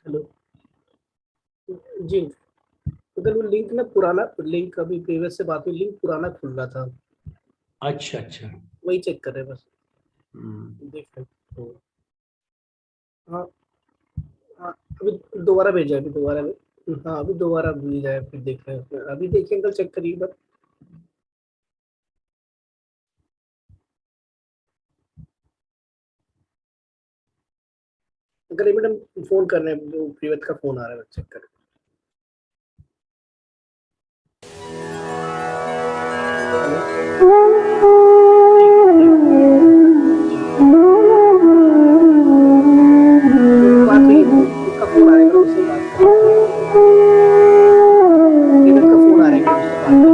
Hello. जी। अगर वो link ना पुराना लिंक, अभी प्रीवियस से बात हुई, लिंक पुराना खुल रहा था। अच्छा अच्छा। वही चेक कर रहे हैं बस। देख रहे हैं। तो हाँ। हाँ, अभी दोबारा भेजा है, अभी दोबारा। हाँ, अभी दोबारा भेजा है, फिर देख रहे हैं। अभी देखिए अंकल, चेक करिए एक बार। अंकल ये मैडम फोन कर रहे हैं, वो प्रीवियस का फोन आ रहा है, चेक कर। बात हुई, उनका फोन आएगा, उससे बात करें। प्रीवियस का फोन आ रहा है, उससे बात करें।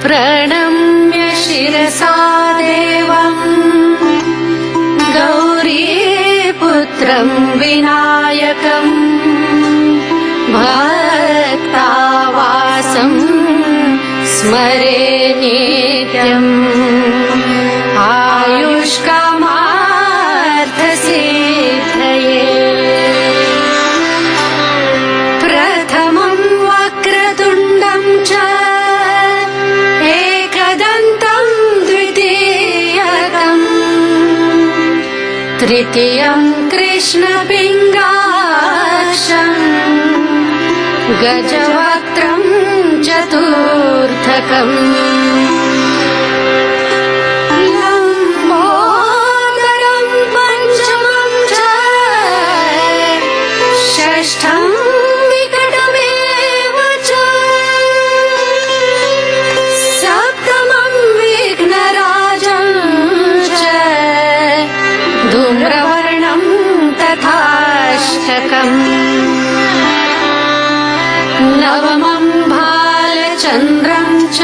प्रणम्य शिरसा देवम् गौरीपुत्रं विनायकम् भक्तावासं स्मरे नित्यम् आयुष्कामार्थसिद्धये। प्रथमं वक्रतुण्डं च एकदन्तं द्वितीयकम् तृतीयं कृष्णपिङ्गाक्षम् गजवक्त्रं चतुर्थकम् लम्बोदरं पञ्चमं च षष्ठं विकटमेव च सप्तमं विघ्नराजं च धूम्रवर्णं तथाष्टकम् नवमं भालचन्द्रं च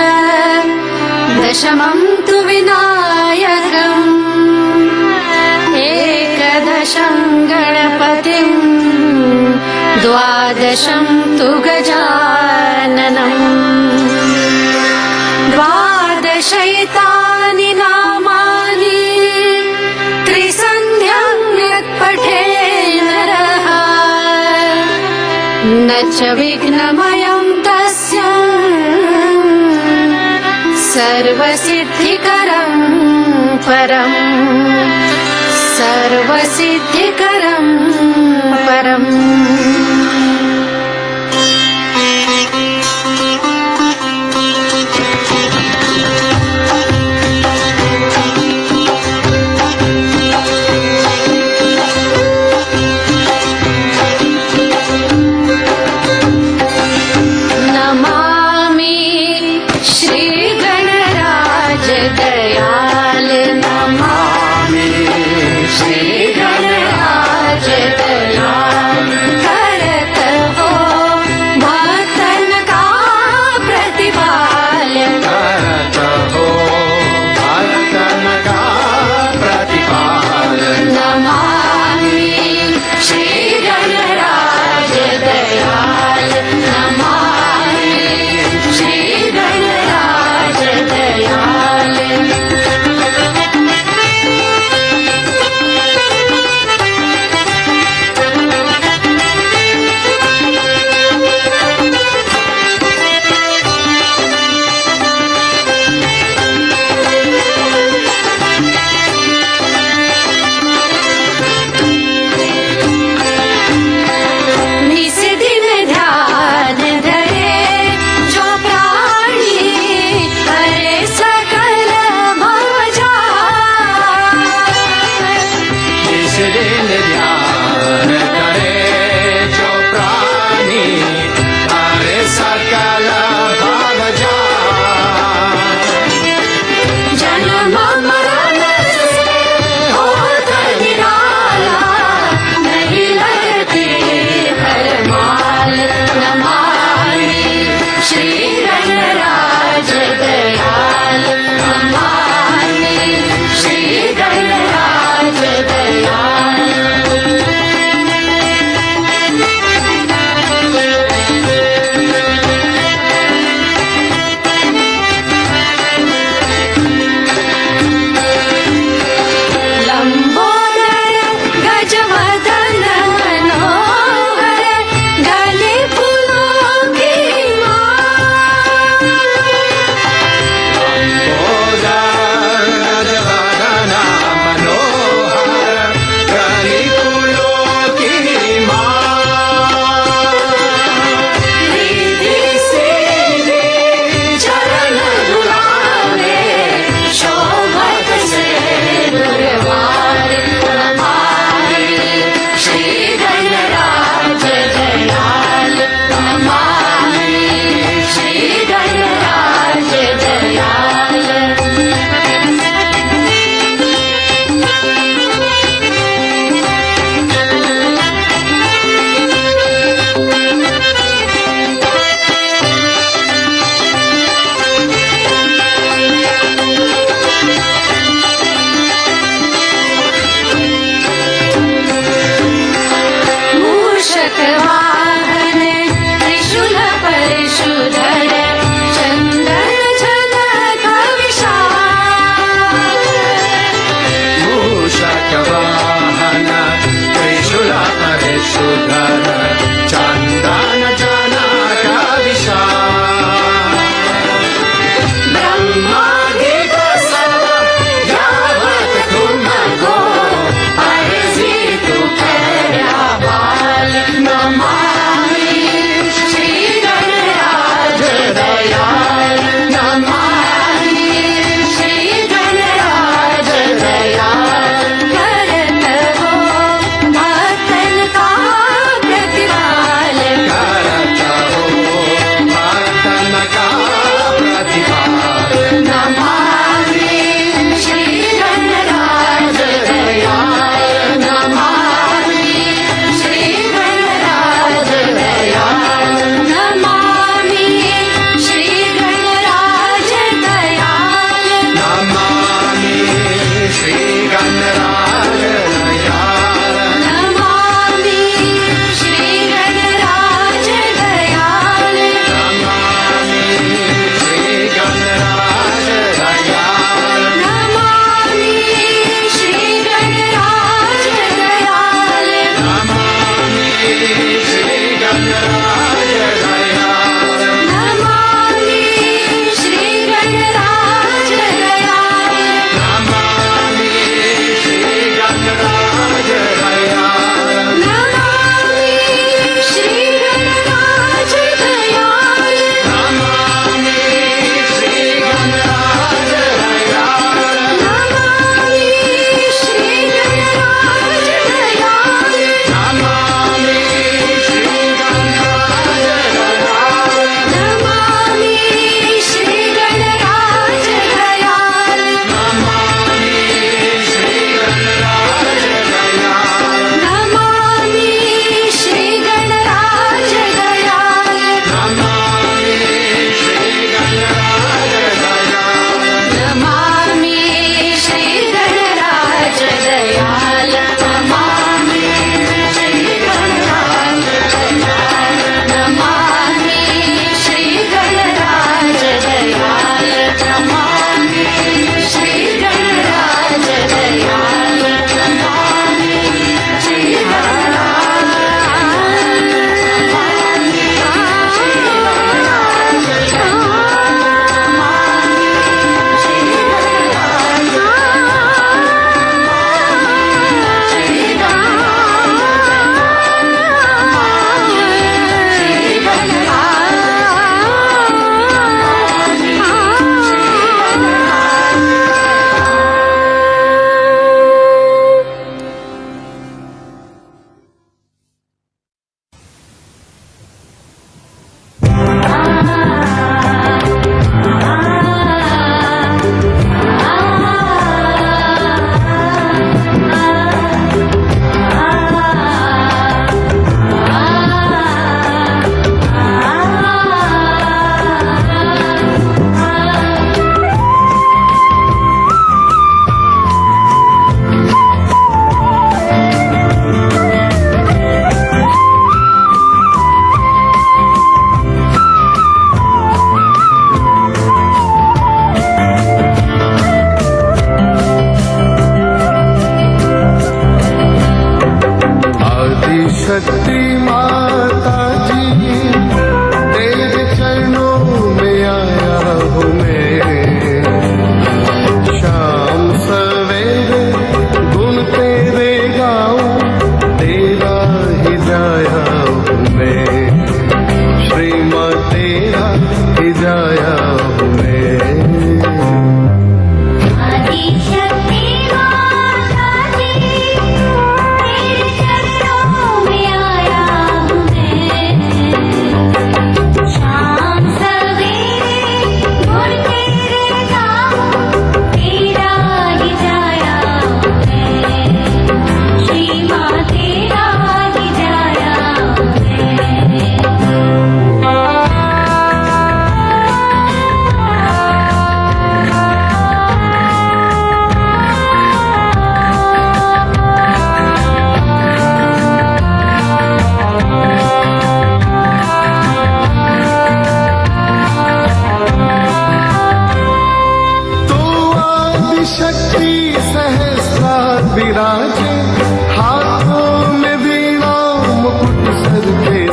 दशमं तु विनायकम् एकदशं गणपतिं द्वादशं तु गजाननम् द्वादशैतानि नामानि त्रिसन्ध्यं यत्पठे नरः न च विघ्नमयं तस्य सर्वसिद्धिकरं परम् सर्वसिद्धिकरं परम् नमामि श्रीगणराज दयाल नमामि श्रीगणराज दयाल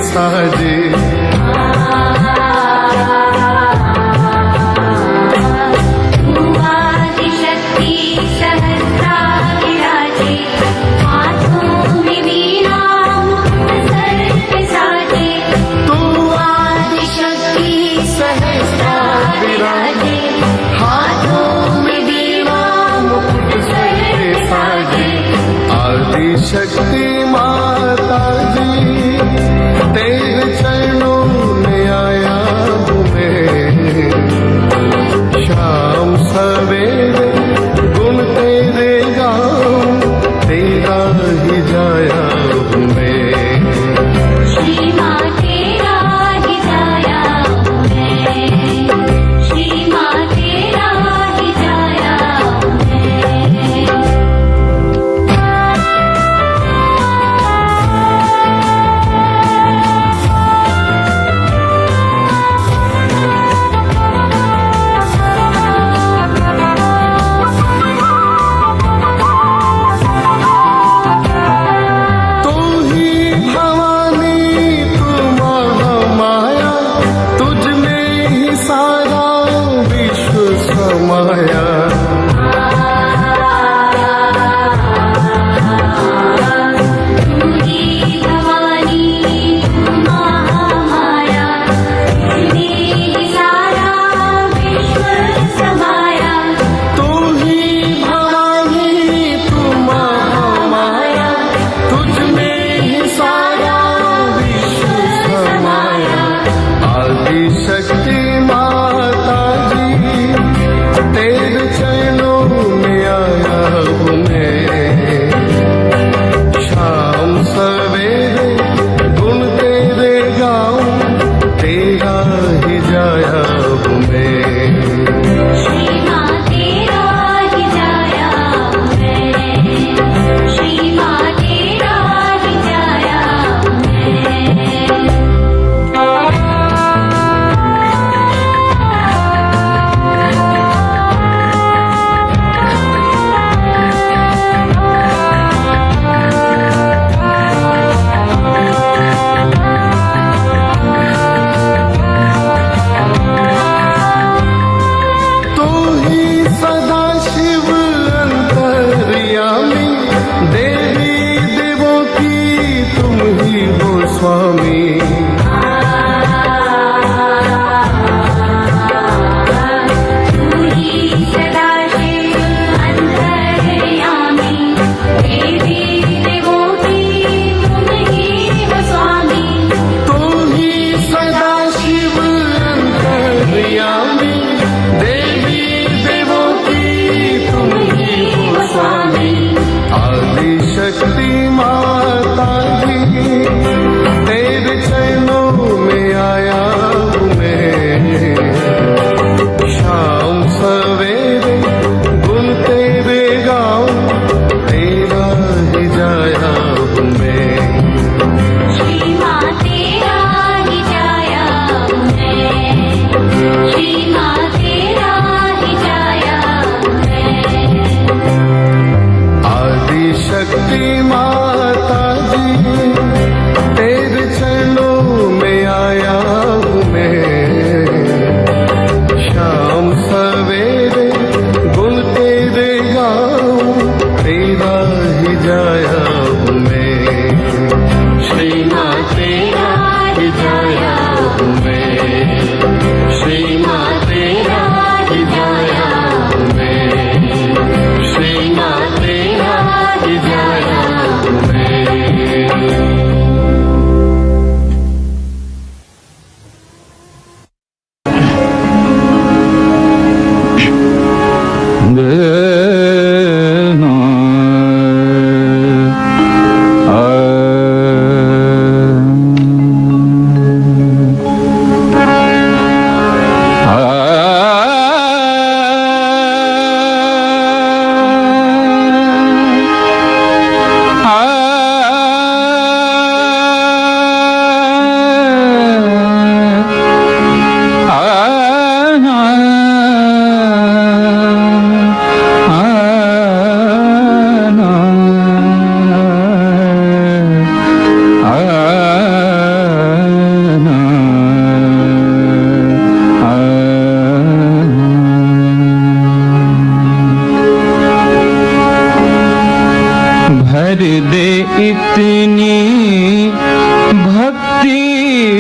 साजे। आदिशक्ति सहस्रा विराजे, हाथों में वीणा मुकुट सर पे साजे। तू आदिशक्ति सहस्रा विराजे, हाथों में वीणा मुकुट सर पे साजे। आदि शक्ति माता जी तेरे चरणों में आया हूँ मैं। शाम सवेरे गुण तेरे गाऊं, तेरा ही जाया हूँ मैं। श्री माँ तेरा ही जाया हूँ मैं, श्री माँ तेरा ही जाया हूँ मैं। तू ही भवानी तू महामाया, तुझ में ही सारा विश्व समाया। तू ही भवानी तू महामाया, तुझमें ही सारा विश्व समाया। तू ही भवानी तू महामाया, तुझ में ही सारा विश्व समाया। आदि शक्ति माता जी तेरे चरणों में आया हूँ मैं। शाम सवेरे गुण तेरे गाऊं, तेरा ही जाया हूँ मैं। श्री माँ तेरा ही जाया हूँ मैं, श्री माँ तेरा ही जाया हूँ मैं। तू ही सदा शिव अंतर्यामी, देवी देवों की तुम ही हो स्वामी। तू ही सदा शिव अंतर्यामी, देवी देवों की तुम ही हो स्वामी। तू ही सदा शिव अंतर्यामी, देवी देवों की तुम ही हो स्वामी। आदि शक्ति माता जी तेरे चरणों में आया हूँ मैं। शाम सवेरे गुण तेरे गाऊं, तेरा ही जाया हूँ मैं। श्री माँ तेरा ही जाया हूँ मैं, श्री माँ तेरा ही जाया हूँ मैं। आदि शक्ति माता जी तेरे चरणों में आया हूँ मैं। शाम सवेरे गुण तेरे गाऊं, तेरा ही जाया हूँ मैं। श्री माँ तेरा ही जाया हूँ मैं। श्री माँ तेरा ही जाया हूँ मैं। श्री माँ तेरा ही जाया हूँ मैं।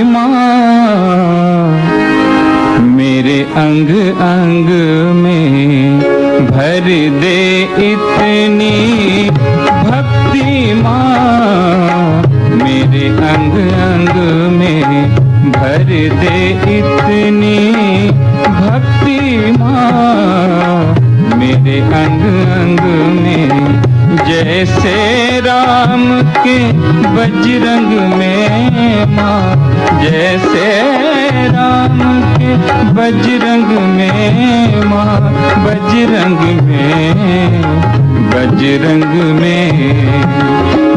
माँ मेरे अंग अंग में भर दे इतनी भक्ति माँ मेरे अंग अंग में भर दे इतनी भक्ति माँ मेरे अंग अंग में जैसे राम के बजरंग में माँ जैसे राम के बजरंग में माँ बजरंग में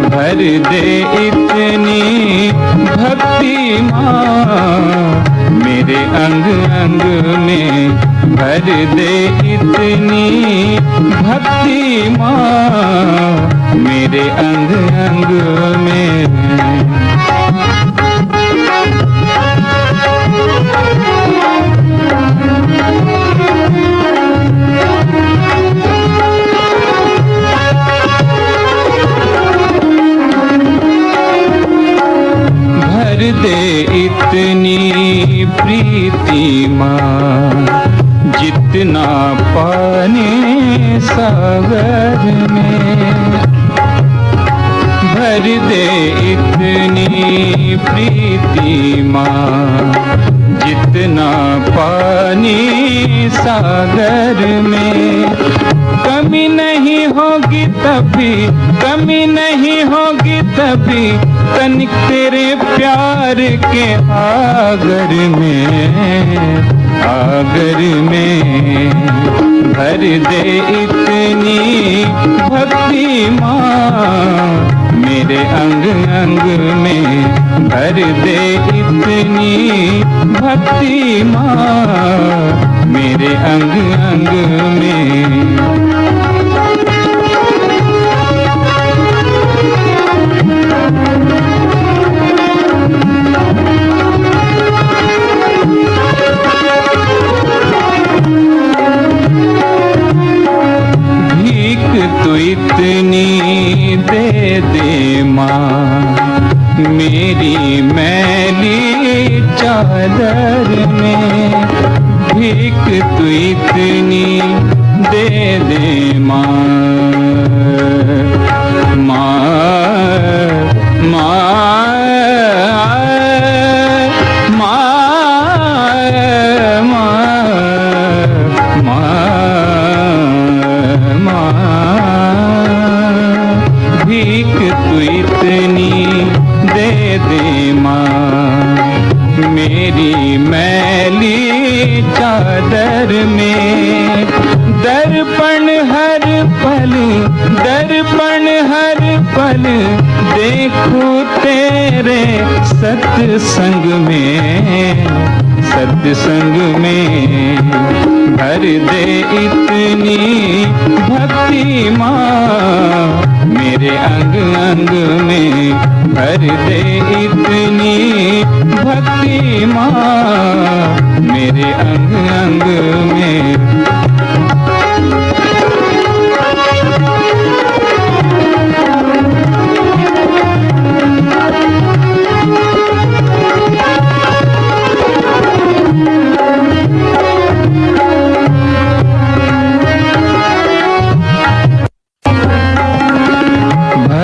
भर दे इतनी भक्ति माँ मेरे अंग अंग में भर दे इतनी भक्ति माँ मेरे अंग अंग में भर दे इतनी प्रीति माँ जितना पानी सागर में भर दे इतनी प्रीति माँ जितना पानी सागर में कमी नहीं होगी तभी कमी नहीं होगी तभी तनिक तेरे प्यार के आगर में भर दे इतनी भक्ति माँ मेरे अंग अंग में भर दे इतनी भक्ति माँ मेरे अंग अंग में तू इतनी दे दे माँ मेरी मैली चादर में भीख तू इतनी दे दे माँ माँ माँ भीख तू इतनी दे दे माँ मेरी मैली चादर में दर्पण हर पल देखूं तेरे सत्संग में भर दे इतनी भक्ति माँ मेरे अंग अंग में भर दे इतनी भक्ति माँ मेरे अंग अंग में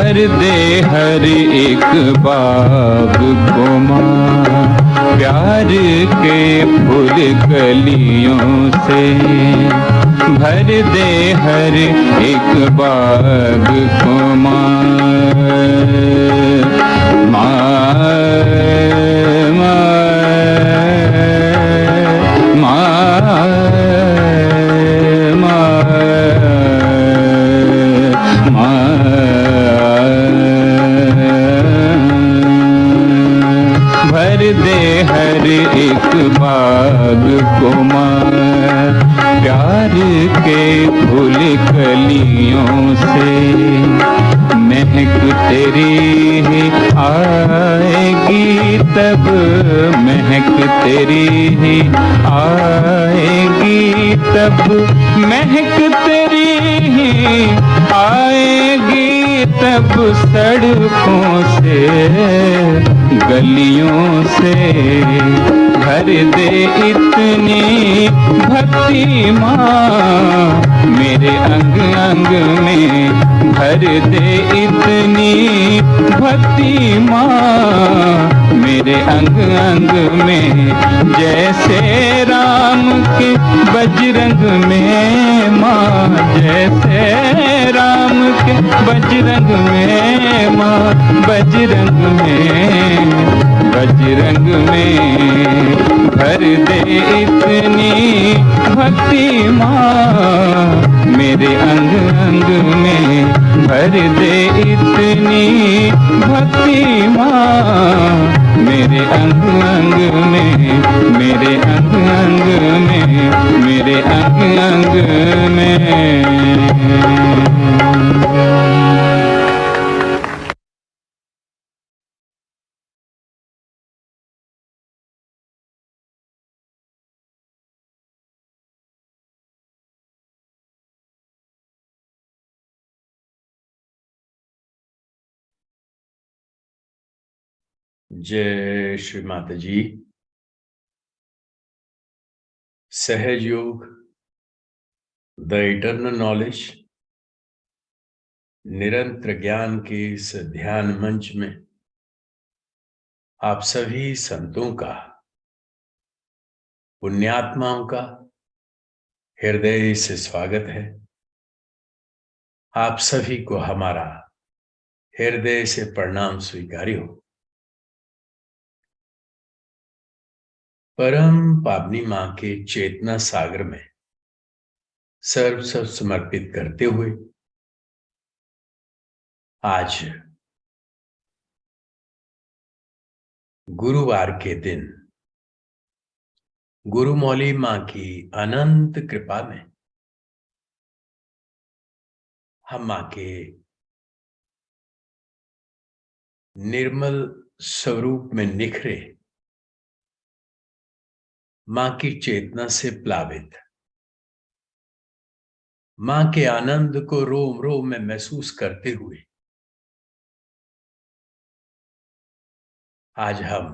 भर दे हर एक बाग को माँ प्यार के फूल कलियों से भर दे हर एक बाग को माँ भर दे हर एक बाग को माँ प्यार के फूल कलियों से महक तेरी ही आएगी तब महक तेरी ही आएगी तब महक तेरी ही आएगी तब सड़कों से गलियों से भर दे इतनी भक्ति माँ, मेरे अंग अंग में भर दे इतनी भक्ति माँ, मेरे अंग अंग में। जैसे राम के बजरंग में माँ, जैसे राम के बजरंग में माँ, बजरंग में, बजरंग में भर दे इतनी भक्ति माँ, मेरे अंग अंग में भर दे इतनी भक्ति माँ, मेरे अंग अंग में, मेरे अंग अंग में, मेरे अंग अंग में। जय श्री माता जी। सहज योग, द इटर्नल नॉलेज, निरंतर ज्ञान के इस ध्यान मंच में आप सभी संतों का, पुण्यात्माओं का हृदय से स्वागत है। आप सभी को हमारा हृदय से प्रणाम स्वीकार्य हो। परम पावनी मां के चेतना सागर में सर्व सब समर्पित करते हुए आज गुरुवार के दिन गुरु मौली मां की अनंत कृपा में हम मां के निर्मल स्वरूप में निखरे मां की चेतना से प्लावित, मां के आनंद को रोम रोम में महसूस करते हुए आज हम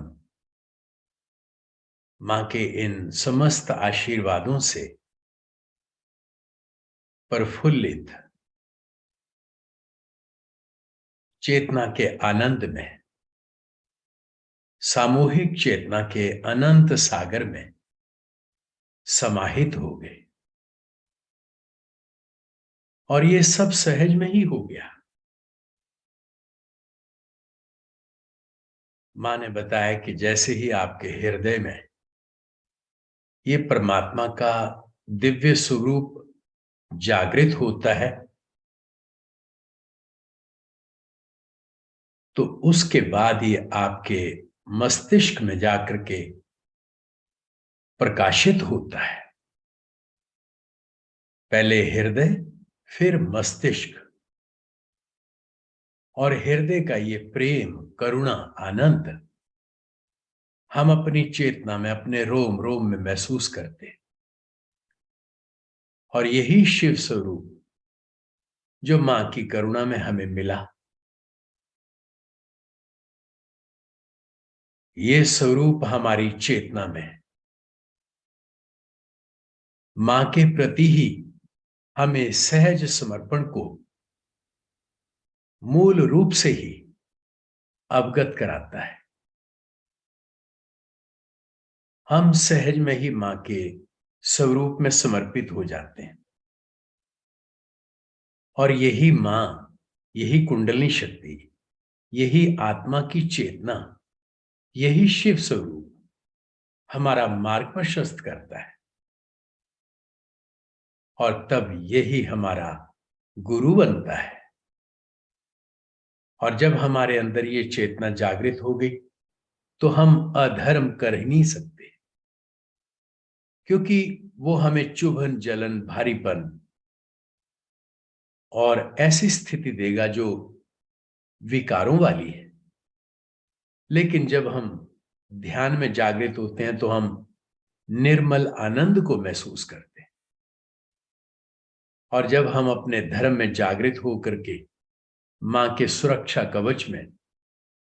मां के इन समस्त आशीर्वादों से प्रफुल्लित चेतना के आनंद में, सामूहिक चेतना के अनंत सागर में समाहित हो गए। और ये सब सहज में ही हो गया। मां ने बताया कि जैसे ही आपके हृदय में ये परमात्मा का दिव्य स्वरूप जागृत होता है तो उसके बाद ये आपके मस्तिष्क में जाकर के प्रकाशित होता है। पहले हृदय, फिर मस्तिष्क, और हृदय का ये प्रेम, करुणा, आनंद हम अपनी चेतना में, अपने रोम रोम में महसूस करते हैं। और यही शिव स्वरूप जो मां की करुणा में हमें मिला, ये स्वरूप हमारी चेतना में मां के प्रति ही हमें सहज समर्पण को मूल रूप से ही अवगत कराता है। हम सहज में ही मां के स्वरूप में समर्पित हो जाते हैं। और यही मां, यही कुंडलिनी शक्ति, यही आत्मा की चेतना, यही शिव स्वरूप हमारा मार्ग प्रशस्त करता है। और तब यही हमारा गुरु बनता है। और जब हमारे अंदर ये चेतना जागृत हो गई तो हम अधर्म कर ही नहीं सकते, क्योंकि वो हमें चुभन, जलन, भारीपन और ऐसी स्थिति देगा जो विकारों वाली है। लेकिन जब हम ध्यान में जागृत होते हैं तो हम निर्मल आनंद को महसूस करते हैं। और जब हम अपने धर्म में जागृत होकर के मां के सुरक्षा कवच में,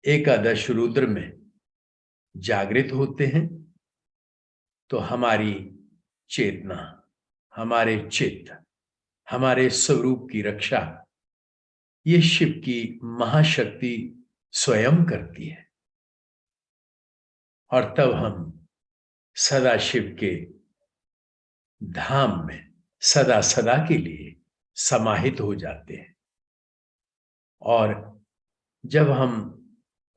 एकादश रुद्र में जागृत होते हैं तो हमारी चेतना, हमारे चित्त, हमारे स्वरूप की रक्षा ये शिव की महाशक्ति स्वयं करती है। और तब हम सदा शिव के धाम में सदा सदा के लिए समाहित हो जाते हैं। और जब हम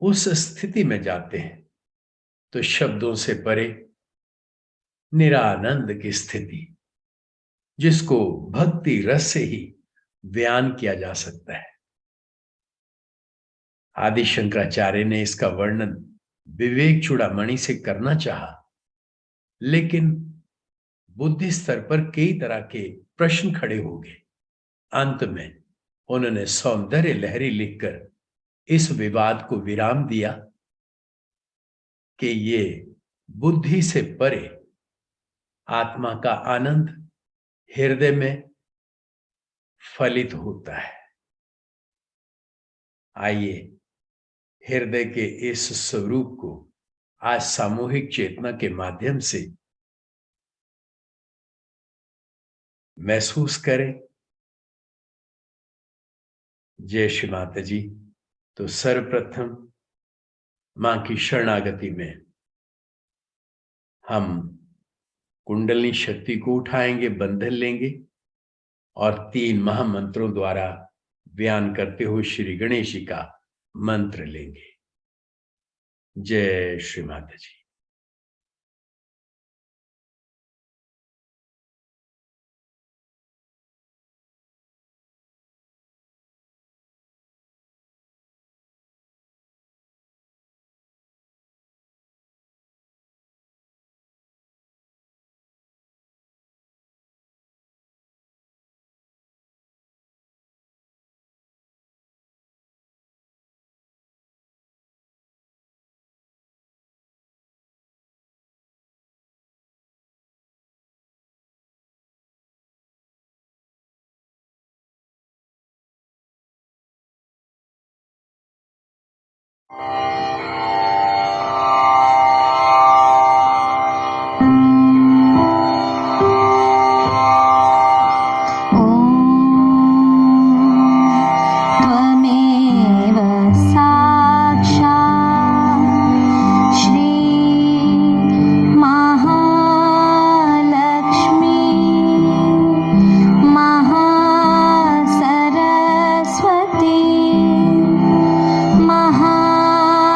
उस स्थिति में जाते हैं तो शब्दों से परे निरानंद की स्थिति, जिसको भक्ति रस से ही बयान किया जा सकता है। आदि शंकराचार्य ने इसका वर्णन विवेक चूड़ामणि से करना चाहा, लेकिन बुद्धि स्तर पर कई तरह के प्रश्न खड़े हो गए। अंत में उन्होंने सौंदर्य लहरी लिखकर इस विवाद को विराम दिया कि ये बुद्धि से परे आत्मा का आनंद हृदय में फलित होता है। आइए हृदय के इस स्वरूप को आज सामूहिक चेतना के माध्यम से महसूस करें। जय श्री माता जी। तो सर्वप्रथम मां की शरणागति में हम कुंडलिनी शक्ति को उठाएंगे, बंधन लेंगे और 3 महामंत्रों द्वारा बयान करते हुए श्री गणेश जी का मंत्र लेंगे। जय श्री माता जी। त्वमेव साक्षात् श्री महालक्ष्मी महासरस्वती महामाया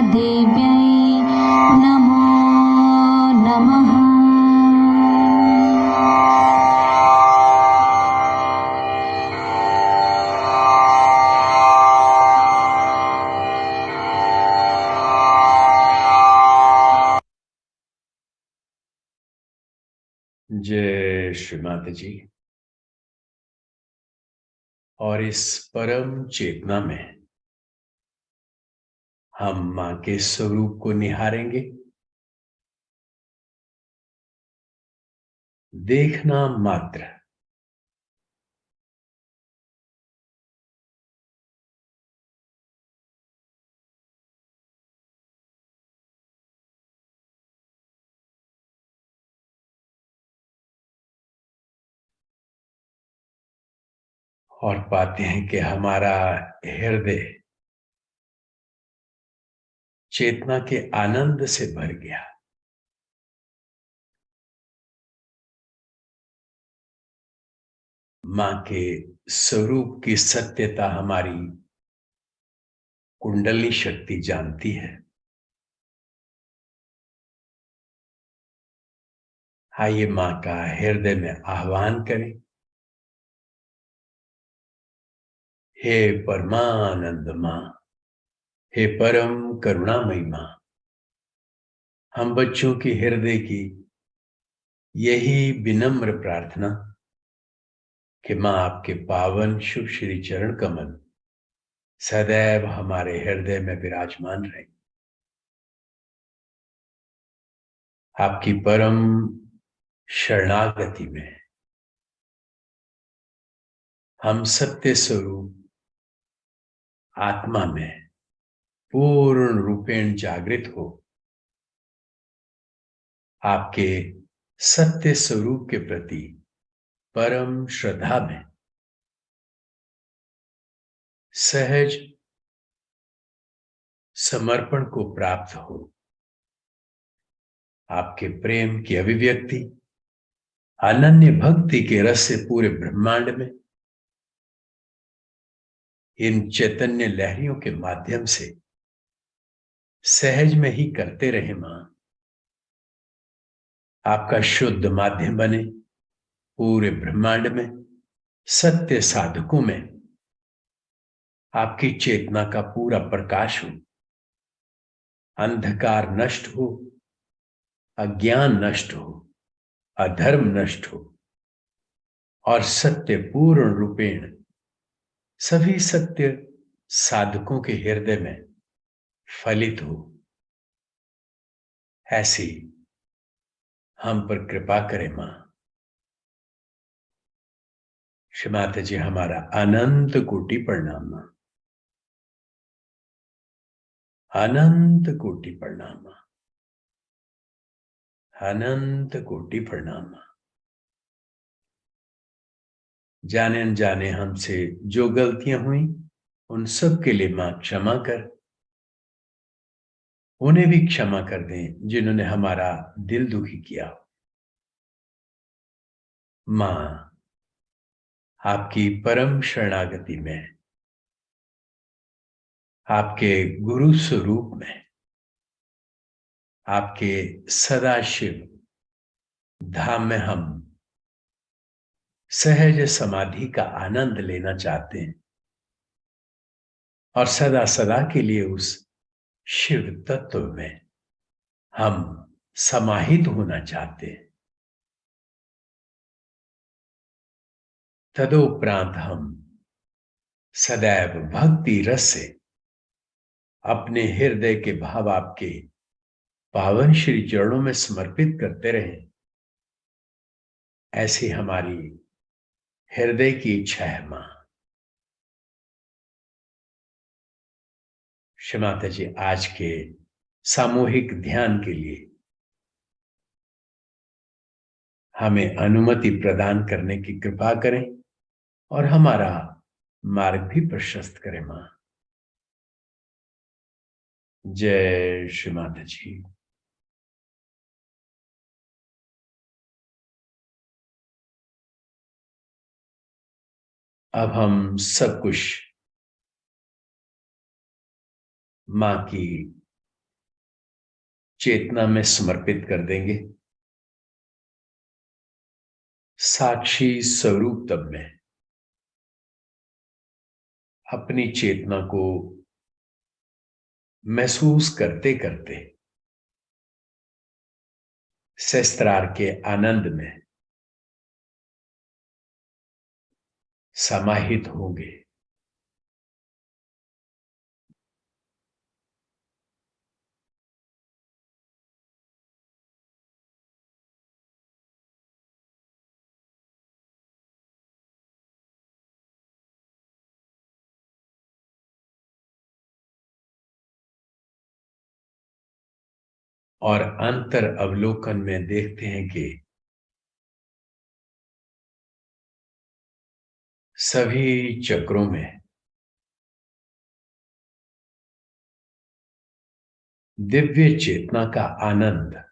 देव्यै नमो नमः। जय श्री माता जी। और इस परम चेतना में हम मां के स्वरूप को निहारेंगे। देखना मात्र और पाते हैं कि हमारा हृदय चेतना के आनंद से भर गया। मां के स्वरूप की सत्यता हमारी कुंडली शक्ति जानती है। आइए मां का हृदय में आह्वान करें। हे परमानंद मां, हे परम करुणामयी मां, हम बच्चों की हृदय की यही विनम्र प्रार्थना कि मां आपके पावन शुभ श्री चरण कमल सदैव हमारे हृदय में विराजमान रहे। आपकी परम शरणागति में हम सत्य स्वरूप आत्मा में पूर्ण रूपेण जागृत हो आपके सत्य स्वरूप के प्रति परम श्रद्धा में सहज समर्पण को प्राप्त हो। आपके प्रेम की अभिव्यक्ति अनन्य भक्ति के रस से पूरे ब्रह्मांड में इन चैतन्य लहरियों के माध्यम से सहज में ही करते रहे। मां आपका शुद्ध माध्यम बने पूरे ब्रह्मांड में सत्य साधकों में आपकी चेतना का पूरा प्रकाश हो, अंधकार नष्ट हो, अज्ञान नष्ट हो, अधर्म नष्ट हो और सत्य पूर्ण रूपेण सभी सत्य साधकों के हृदय में फलित हो। ऐसी हम पर कृपा करें मां। श्री माता जी हमारा अनंत कोटि प्रणाम मां, अनंत कोटि प्रणाम मां, अनंत कोटि प्रणाम मां। जाने अनजाने हमसे जो गलतियां हुई उन सब के लिए मां क्षमा कर, उन्हें भी क्षमा कर दें जिन्होंने हमारा दिल दुखी किया। मां आपकी परम शरणागति में आपके गुरु स्वरूप में आपके सदाशिव धाम में हम सहज समाधि का आनंद लेना चाहते हैं और सदा सदा के लिए उस शिव तत्व में हम समाहित होना चाहते हैं। तदुपरांत हम सदैव भक्ति रस से अपने हृदय के भाव आपके पावन श्री चरणों में समर्पित करते रहे। ऐसी हमारी हृदय की इच्छा है मां। श्री माता जी आज के सामूहिक ध्यान के लिए हमें अनुमति प्रदान करने की कृपा करें और हमारा मार्ग भी प्रशस्त करें मां। जय श्री माता जी। अब हम सब कुछ मां की चेतना में समर्पित कर देंगे। साक्षी स्वरूप तब में अपनी चेतना को महसूस करते करते सहस्त्रार के आनंद में समाहित होंगे। और अंतर अवलोकन में देखते हैं कि सभी चक्रों में दिव्य चेतना का आनंद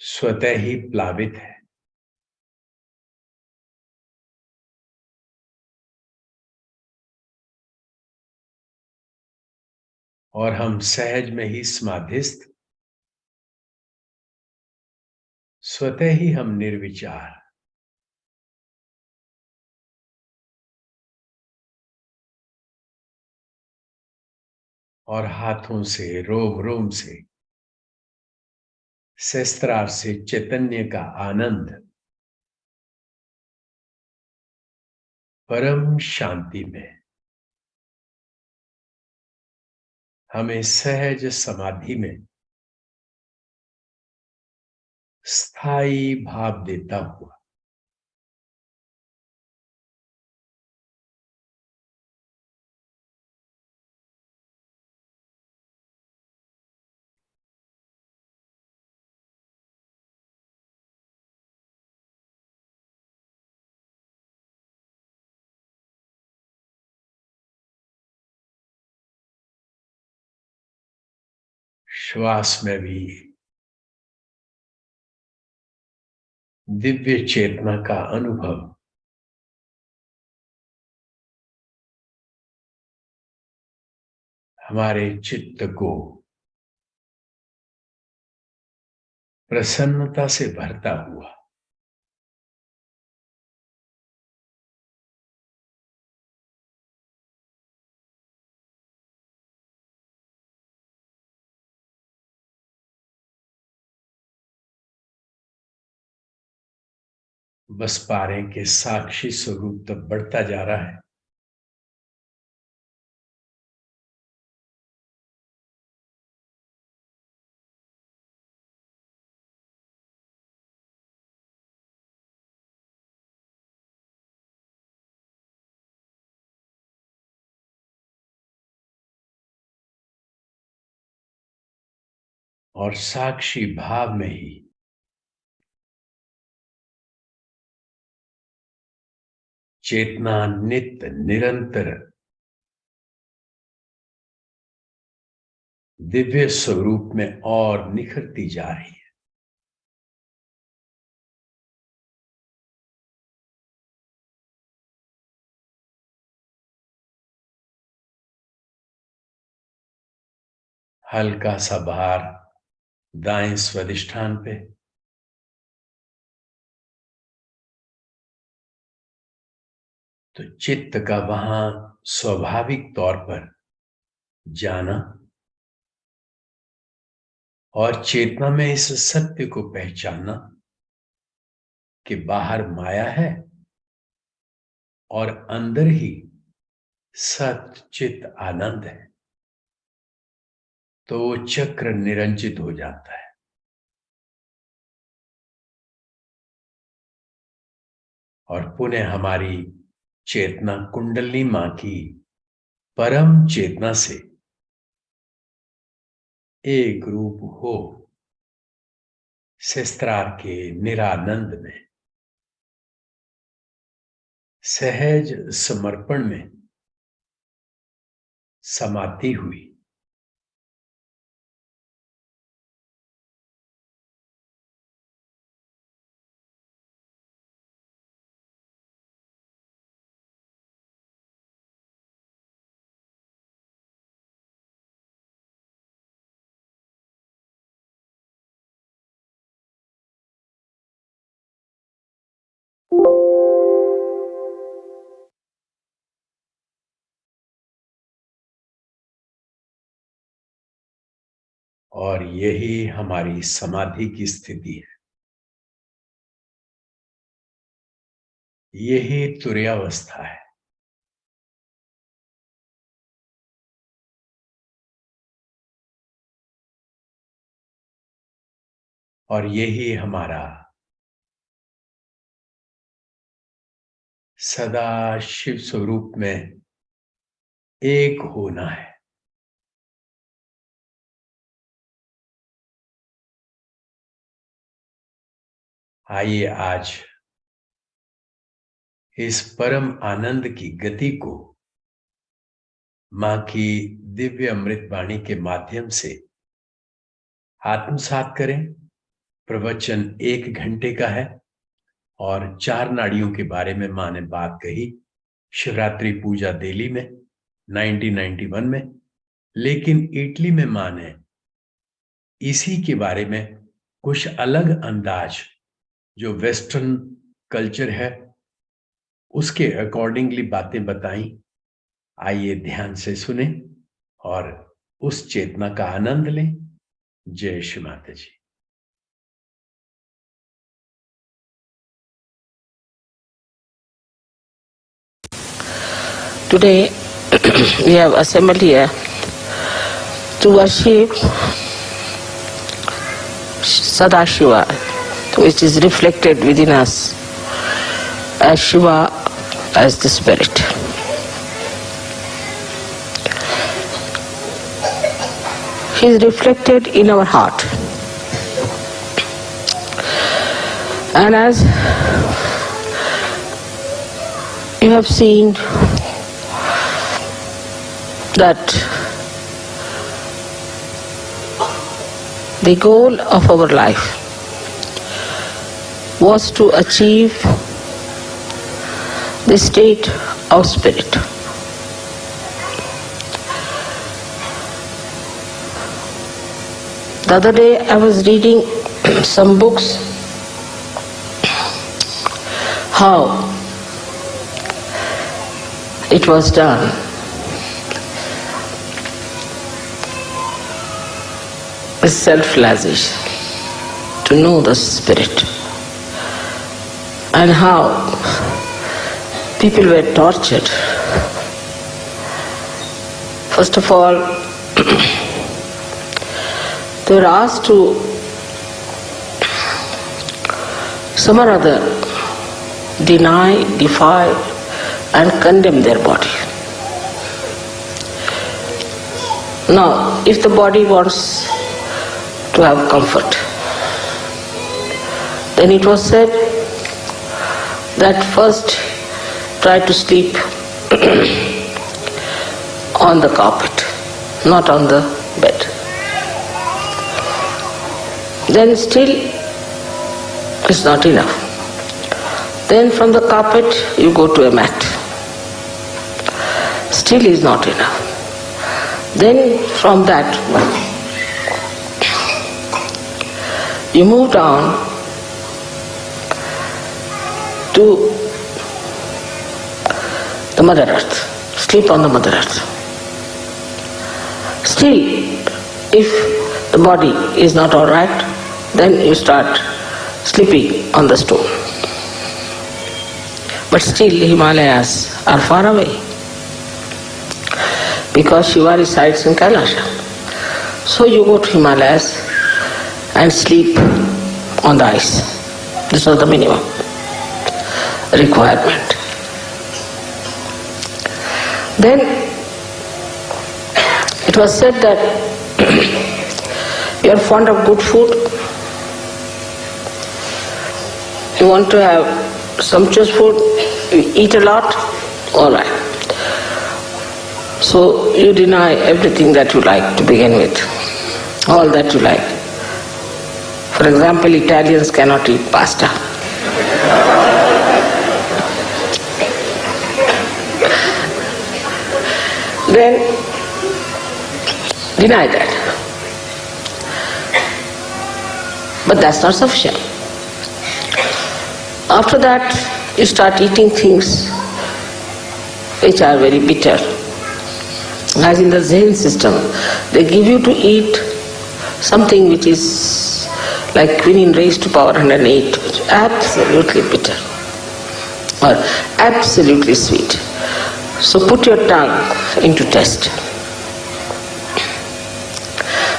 स्वतः ही प्लावित है। और हम सहज में ही समाधिस्थ, स्वतः ही हम निर्विचार, और हाथों से रोम रोम से सहस्त्रार से चैतन्य का आनंद परम शांति में हमें सहज समाधि में स्थायी भाव देता हुआ श्वास में भी दिव्य चेतना का अनुभव हमारे चित्त को प्रसन्नता से भरता हुआ बस पा रहे कि साक्षी स्वरूप तक बढ़ता जा रहा है। और साक्षी भाव में ही चेतना नित्य निरंतर दिव्य स्वरूप में और निखरती जा रही है। हल्का सा भार दाएं स्वादिष्ठान पे, तो चित्त का वहां स्वाभाविक तौर पर जाना और चेतना में इस सत्य को पहचानना कि बाहर माया है और अंदर ही सत चित आनंद है, तो वो चक्र निरंजित हो जाता है। और पुनः हमारी चेतना कुंडली मां की परम चेतना से एक रूप हो सहस्त्रार के निरानंद में, सहज समर्पण में समाती हुई और यही हमारी समाधि की स्थिति है, यही तुर्यावस्था है। और यही हमारा सदा शिव स्वरूप में एक होना है। आइए आज इस परम आनंद की गति को मां की दिव्य अमृत वाणी के माध्यम से आत्मसात करें। प्रवचन 1 घंटे का है और 4 नाड़ियों के बारे में मां ने बात कही शिवरात्रि पूजा दिल्ली में 1991 में, लेकिन इटली में मां ने इसी के बारे में कुछ अलग अंदाज जो वेस्टर्न कल्चर है उसके अकॉर्डिंगली बातें बताई। आइए ध्यान से सुने और उस चेतना का आनंद लें। जय श्री माता जी। Today we have assembled here to worship Sadashiva, which is reflected within us as Shiva, as the Spirit. He is reflected in our heart. And as you have seen that the goal of our life was to achieve the state of spirit. The other day I was reading some books how it was done. Self-realization, to know the spirit, and how people were tortured. First of all, they were asked to some or other deny, defy and condemn their body. Now, if the body wants to have comfort, then it was said that first try to sleep on the carpet, not on the bed. Then still it's not enough. Then from the carpet you go to a mat. Still is not enough. Then from that you move down to the Mother Earth, sleep on the Mother Earth. Still, if the body is not all right, then you start sleeping on the stone. But still Himalayas are far away, because Shiva resides in Kailasha. So you go to Himalayas and sleep on the ice. This was the minimum requirement. Then it was said that you are fond of good food, you want to have sumptuous food, you eat a lot, all right. So you deny everything that you like to begin with, all that you like. For example, Italians cannot eat pasta. Then deny that. But that's not sufficient. After that, you start eating things which are very bitter. As in the Zen system, they give you to eat something which is like quinine raised to power 108, which is absolutely bitter or absolutely sweet. So put your tongue into test.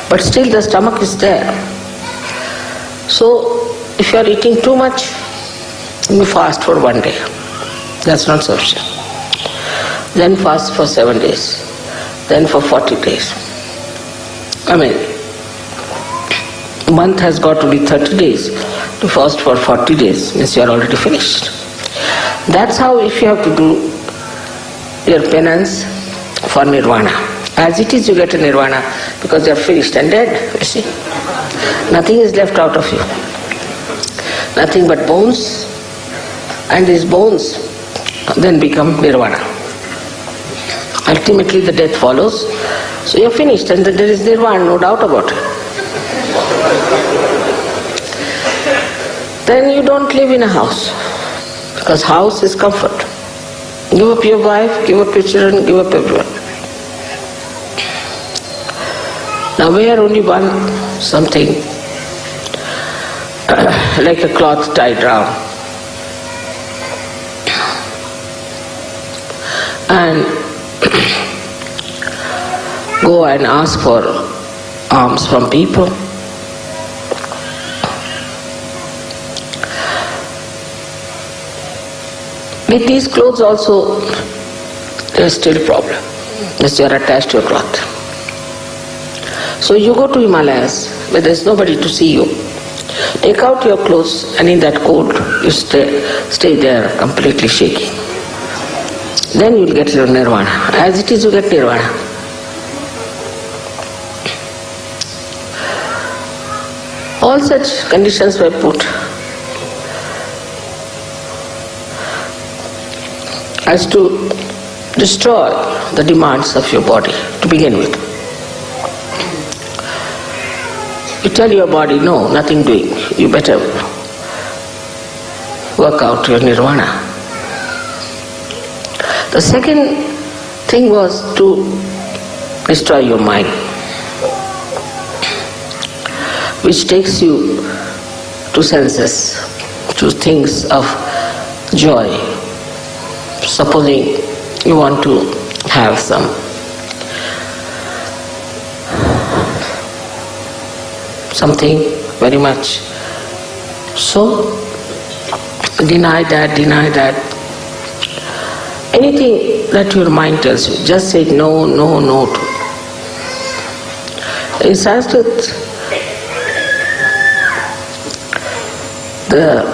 But still the stomach is there. So if you are eating too much, you fast for 1 day. That's not sufficient. Then fast for 7 days. Then for 40 days. Month has got to be 30 days. To fast for 40 days means you are already finished. That's how if you have to do your penance for nirvana. As it is you get a nirvana because you are finished and dead, you see. Nothing is left out of you. Nothing but bones, and these bones then become nirvana. Ultimately the death follows, so you are finished and there is nirvana, no doubt about it. Then you don't live in a house, because house is comfort. Give up your wife, give up your children, give up everyone. Now wear only one something like a cloth tied round, and go and ask for alms from people. With these clothes also there is still a problem, because you are attached to your cloth. So you go to Himalayas where there is nobody to see you. Take out your clothes and in that cold you stay there completely shaking. Then you will get your nirvana. As it is you get nirvana. All such conditions were put as to destroy the demands of your body to begin with. You tell your body, no, nothing doing, you better work out your nirvana. The second thing was to destroy your mind, which takes you to senses, to things of joy. Supposing you want to have something very much. So, deny that. Anything that your mind tells you, just say no to. In Sanskrit, the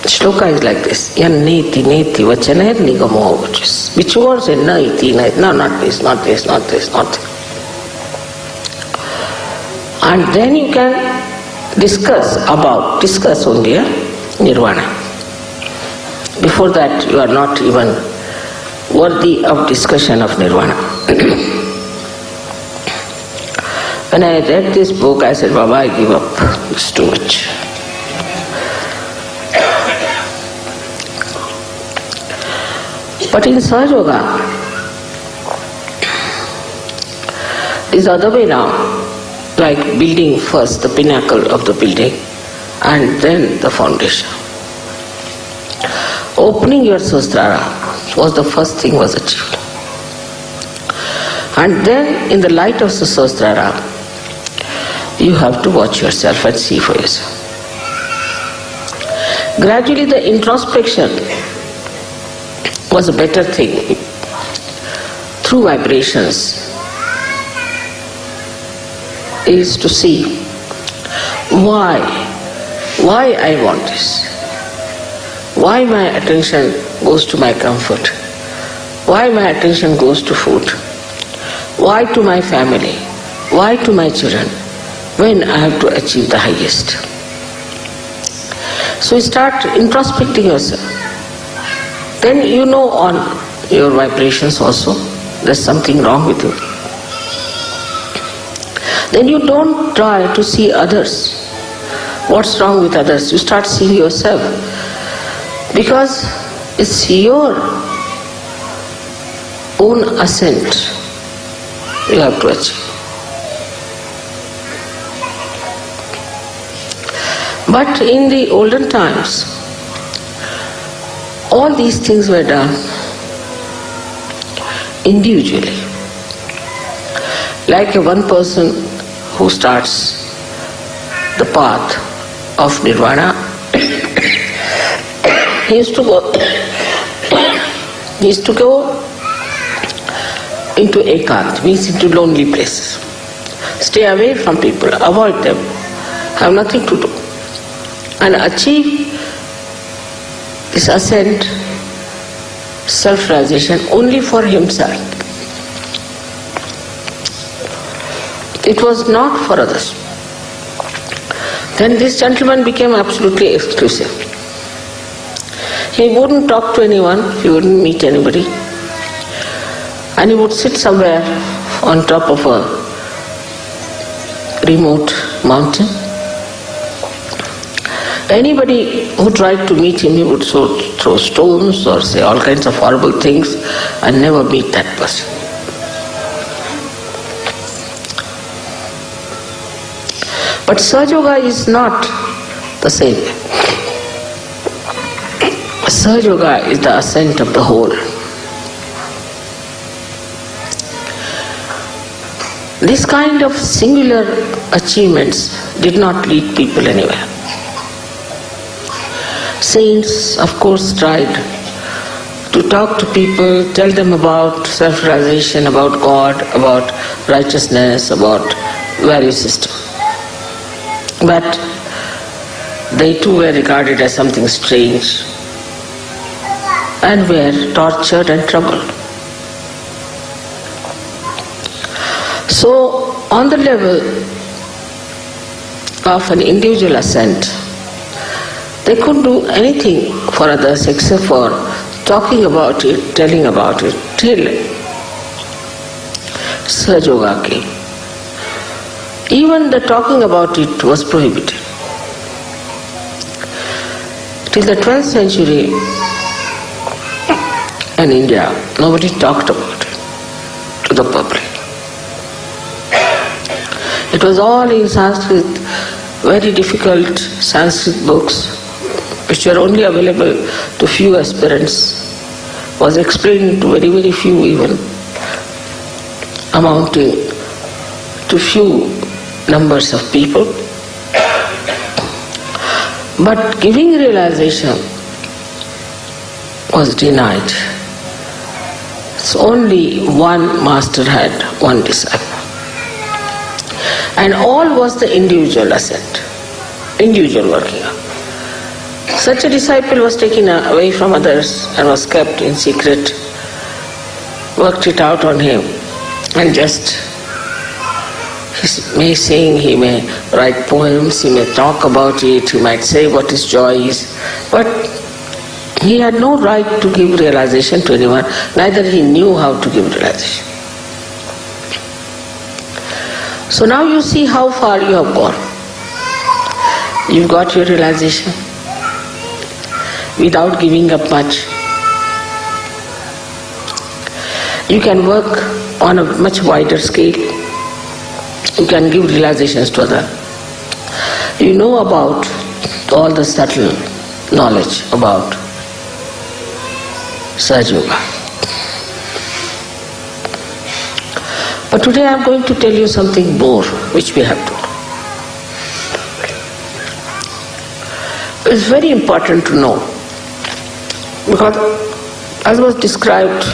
shloka is like this: yan neti vachaner nigamo, which words say no, not this. And then you can discuss only nirvana. Before that you are not even worthy of discussion of nirvana. When I read this book, I said, Baba, I give up, it's too much. But in SahajaYoga, it's the other way round. Like building first the pinnacle of the building and then the foundation. Opening your Sahasrara was the first thing was achieved. And then in the light of the Sahasrara, you have to watch yourself and see for yourself. Gradually the introspection was a better thing. Through vibrations is to see why I want this, why my attention goes to my comfort, why my attention goes to food, why to my family, why to my children, when I have to achieve the highest. So you start introspecting yourself. Then you know on your vibrations also there's something wrong with you. Then you don't try to see others. What's wrong with others? You start seeing yourself. Because it's your own ascent you have to achieve. But in the olden times, all these things were done individually. Like one person who starts the path of nirvana, he used to go into ekant, means into lonely places. Stay away from people, avoid them, have nothing to do, and achieve this ascent, self-realization only for himself. It was not for others. Then this gentleman became absolutely exclusive. He wouldn't talk to anyone, he wouldn't meet anybody, and he would sit somewhere on top of a remote mountain. Anybody who tried to meet him, he would throw stones or say all kinds of horrible things and never meet that person. But Sahaja is not the same. Sahaja is the ascent of the whole. This kind of singular achievements did not lead people anywhere. Saints, of course, tried to talk to people, tell them about self-realization, about God, about righteousness, about value system. But they too were regarded as something strange and were tortured and troubled. So, on the level of an individual ascent, they couldn't do anything for others except for talking about it, telling about it, till Sahaja came. Even the talking about it was prohibited. Till the 12th century in India, nobody talked about it to the public. It was all in Sanskrit, very difficult Sanskrit books, which were only available to few aspirants, was explained to very, very few even, amounting to few numbers of people. But giving realization was denied. So only one master had one disciple. And all was the individual ascent, individual working up. Such a disciple was taken away from others and was kept in secret, worked it out on him, and just he may sing, he may write poems, he may talk about it, he might say what his joy is, but he had no right to give realization to anyone, neither he knew how to give realization. So now you see how far you have gone. You've got your realization without giving up much. You can work on a much wider scale. You can give realizations to others. You know about all the subtle knowledge about Sahaja. But today I am going to tell you something more which we have to do. It's very important to know, because as was described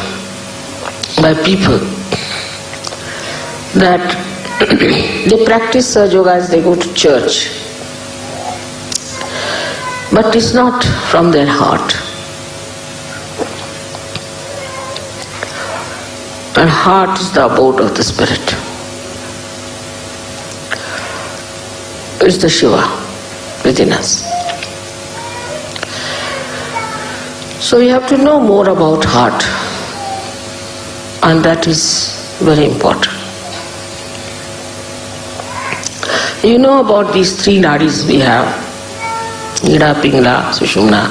by people, that they practice Sahaja as they go to church, but it's not from their heart. And heart is the abode of the spirit. It's the Shiva within us. So we have to know more about heart, and that is very important. You know about these three nadis we have, Ida, Pingala, Sushumna.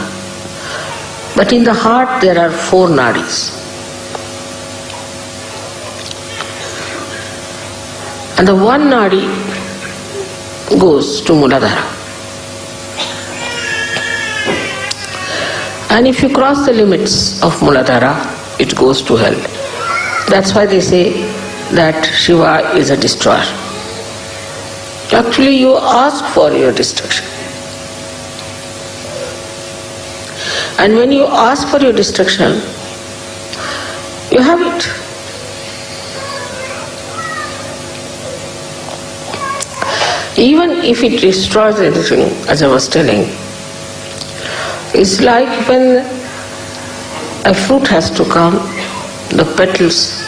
But in the heart there are four nadis. And the one nadi goes to Muladhara. And if you cross the limits of Muladhara, it goes to hell. That's why they say that Shiva is a destroyer. Actually, you ask for your destruction. And when you ask for your destruction, you have it. Even if it destroys everything, as I was telling, it's like when a fruit has to come, the petals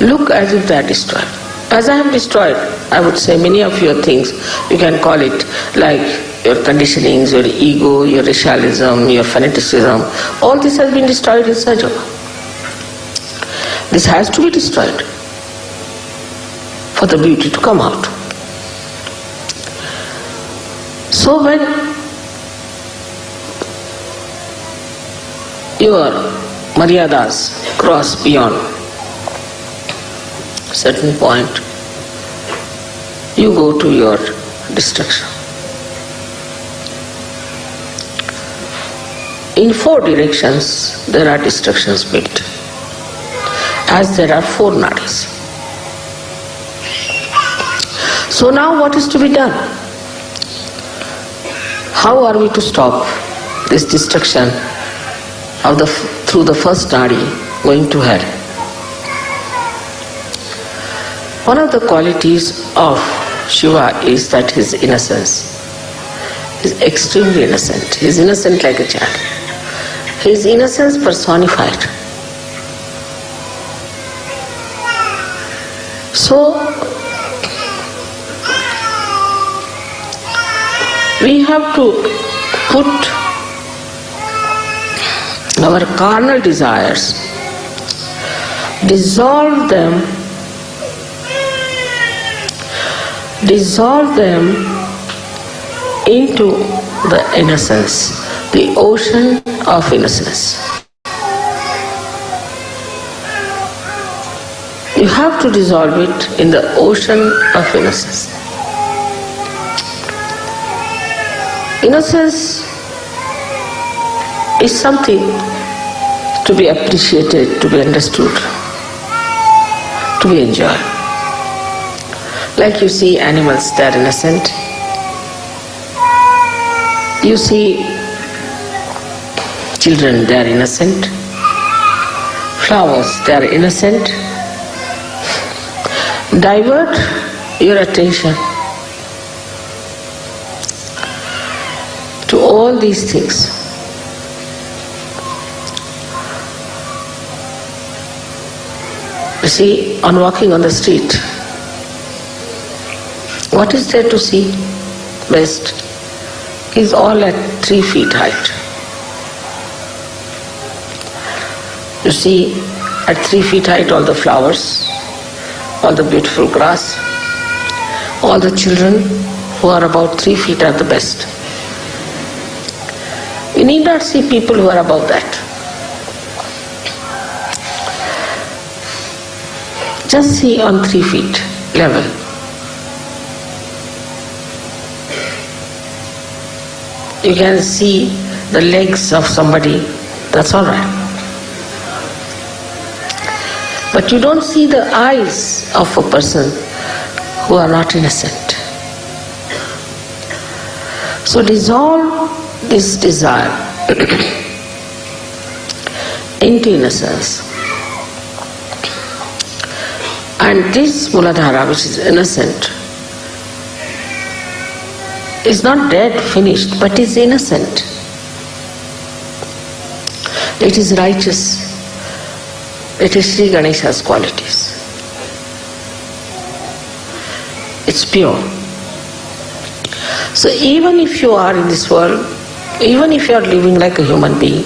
look as if they are destroyed. As I have destroyed, I would say, many of your things, you can call it like your conditionings, your ego, your racialism, your fanaticism, all this has been destroyed in Sahaja. This has to be destroyed for the beauty to come out. So when your maryadas cross beyond a certain point, you go to your destruction. In 4 directions there are destructions built, as there are 4 nadis. So now what is to be done? How are we to stop this destruction of through the first nadi going to hell? One of the qualities of Shiva is that his innocence. He is extremely innocent. He is innocent like a child. His innocence personified. So, we have to put our carnal desires, dissolve them into the innocence, the ocean of innocence. You have to dissolve it in the ocean of innocence. Innocence is something to be appreciated, to be understood, to be enjoyed. Like you see animals, they are innocent. You see children, they are innocent. Flowers, they are innocent. Divert your attention to all these things. You see, on walking on the street, what is there to see? Best is all at 3 feet height. You see at 3 feet height all the flowers, all the beautiful grass, all the children who are about 3 feet are the best. You need not see people who are above that. Just see on 3 feet level. You can see the legs of somebody, that's all right. But you don't see the eyes of a person who are not innocent. So dissolve this desire into innocence. And this Muladhara, which is innocent, is not dead, finished, but is innocent. It is righteous. It is Sri Ganesha's qualities. It's pure. So even if you are in this world, even if you are living like a human being,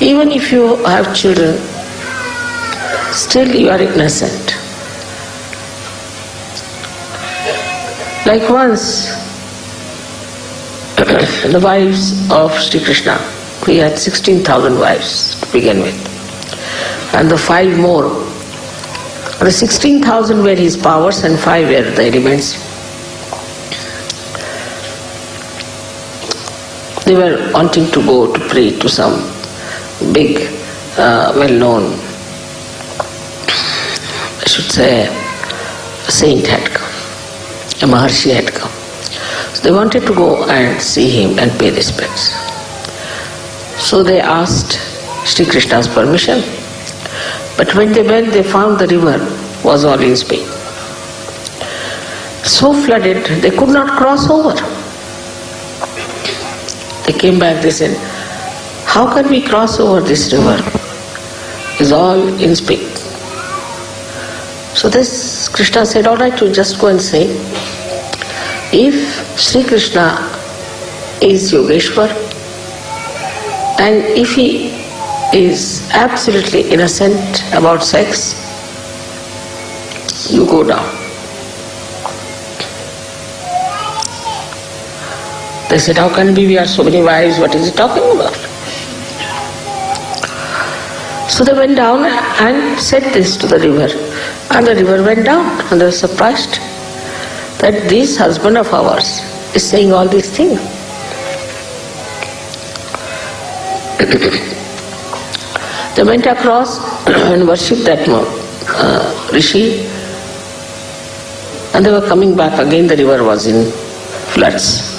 even if you have children, still you are innocent. Like once, the wives of Sri Krishna, he had 16,000 wives to begin with. And the 5 more, the 16,000 were his powers and 5 were the elements. They were wanting to go to pray to some big, well-known, I should say, a saint had come, a Maharshi had come. So they wanted to go and see him and pay respects. So they asked Sri Krishna's permission. But when they went, they found the river was all in speed. So flooded, they could not cross over. They came back, they said, how can we cross over this river? It's all in speed. So this Krishna said, all right, you just go and say, if Sri Krishna is Yogeshwar, and if he is absolutely innocent about sex, you go down. They said, how can we are so many wives, what is he talking about? So they went down and said this to the river, and the river went down, and they were surprised that this husband of ours is saying all these things. They went across and worshipped that Rishi, and they were coming back again, the river was in floods.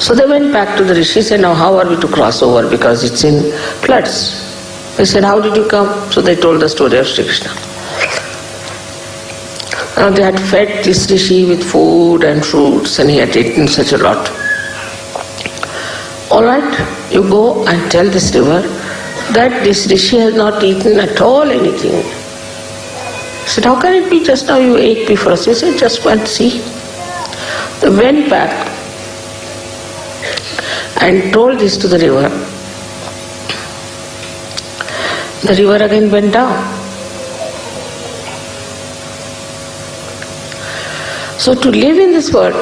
So they went back to the Rishi and said, now how are we to cross over because it's in floods? They said, how did you come? So they told the story of Sri Krishna. Now they had fed this Rishi with food and fruits and he had eaten such a lot. All right, you go and tell this river that this Rishi has not eaten at all anything. He said, how can it be just now you ate before us? He said, just go and see. They went back and told this to the river. The river again went down. So to live in this world,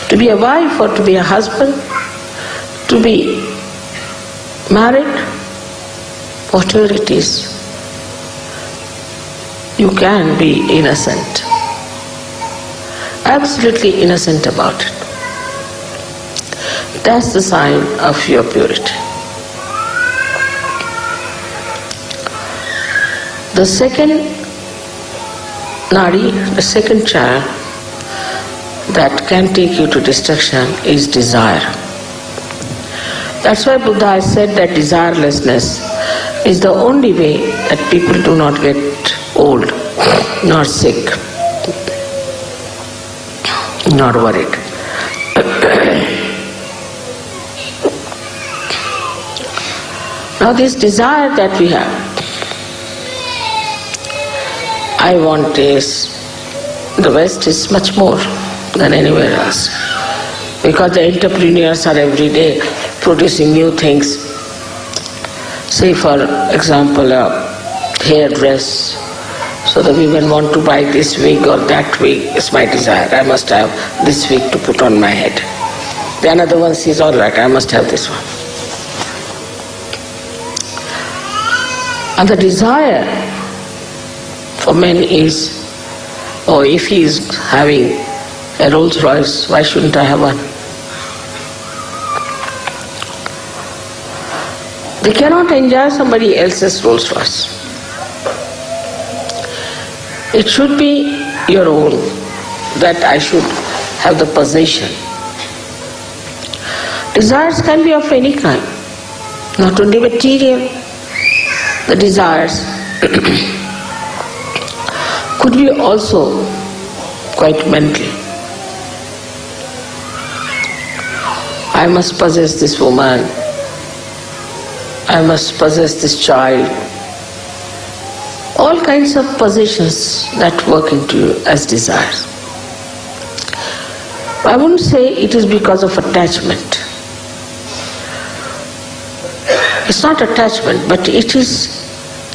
to be a wife or to be a husband, to be married, whatever it is, you can be innocent, absolutely innocent about it. That's the sign of your purity. The second nadi, the second chakra that can take you to destruction is desire. That's why Buddha has said that desirelessness is the only way that people do not get old, nor sick, nor worried. Now this desire that we have, I want this, the West is much more than anywhere else. Because the entrepreneurs are every day producing new things. Say for example a hairdress, so the women want to buy this wig or that wig, is my desire, I must have this wig to put on my head. The another one says, all right, I must have this one. And the desire for men is, oh, if he is having a Rolls Royce, why shouldn't I have one? They cannot enjoy somebody else's Rolls Royce. It should be your own, that I should have the possession. Desires can be of any kind, not only material. The desires could be also quite mental. I must possess this woman, I must possess this child. All kinds of possessions that work into you as desires. I wouldn't say it is because of attachment. It's not attachment, but it is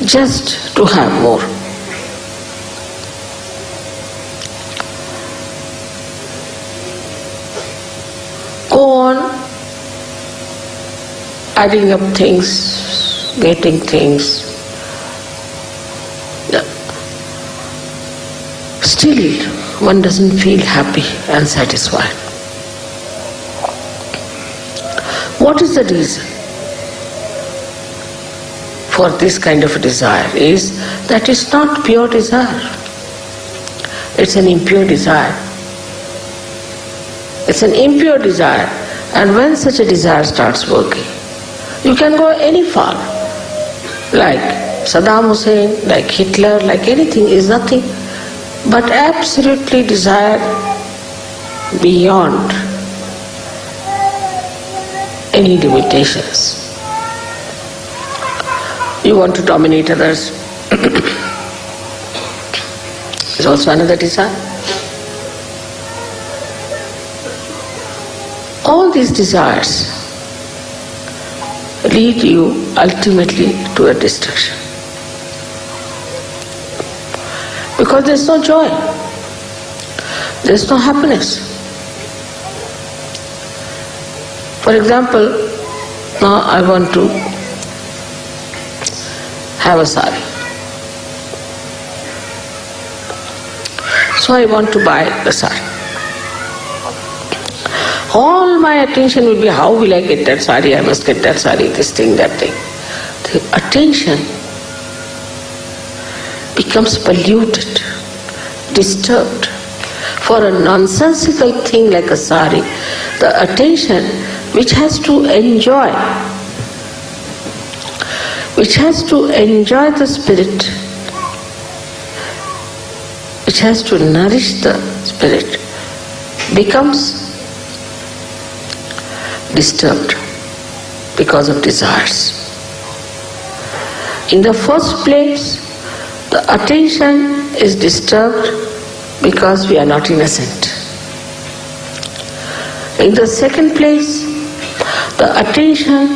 just to have more. Go on adding up things, getting things. Still, one doesn't feel happy and satisfied. What is the reason for this kind of a desire? Is that it's not pure desire. It's an impure desire. It's an impure desire. And when such a desire starts working, you can go any far. Like Saddam Hussein, like Hitler, like anything is nothing but absolutely desire beyond any limitations. You want to dominate others is also another desire. All these desires lead you ultimately to a destruction. Because there's no joy, there's no happiness. For example, now I want to have a sari. So I want to buy a sari. All my attention will be, how will I get that sari? I must get that sari, this thing, that thing. The attention becomes polluted, disturbed. For a nonsensical thing like a sari, the attention which has to enjoy the spirit, which has to nourish the spirit, becomes disturbed because of desires. In the first place, the attention is disturbed because we are not innocent. In the second place, the attention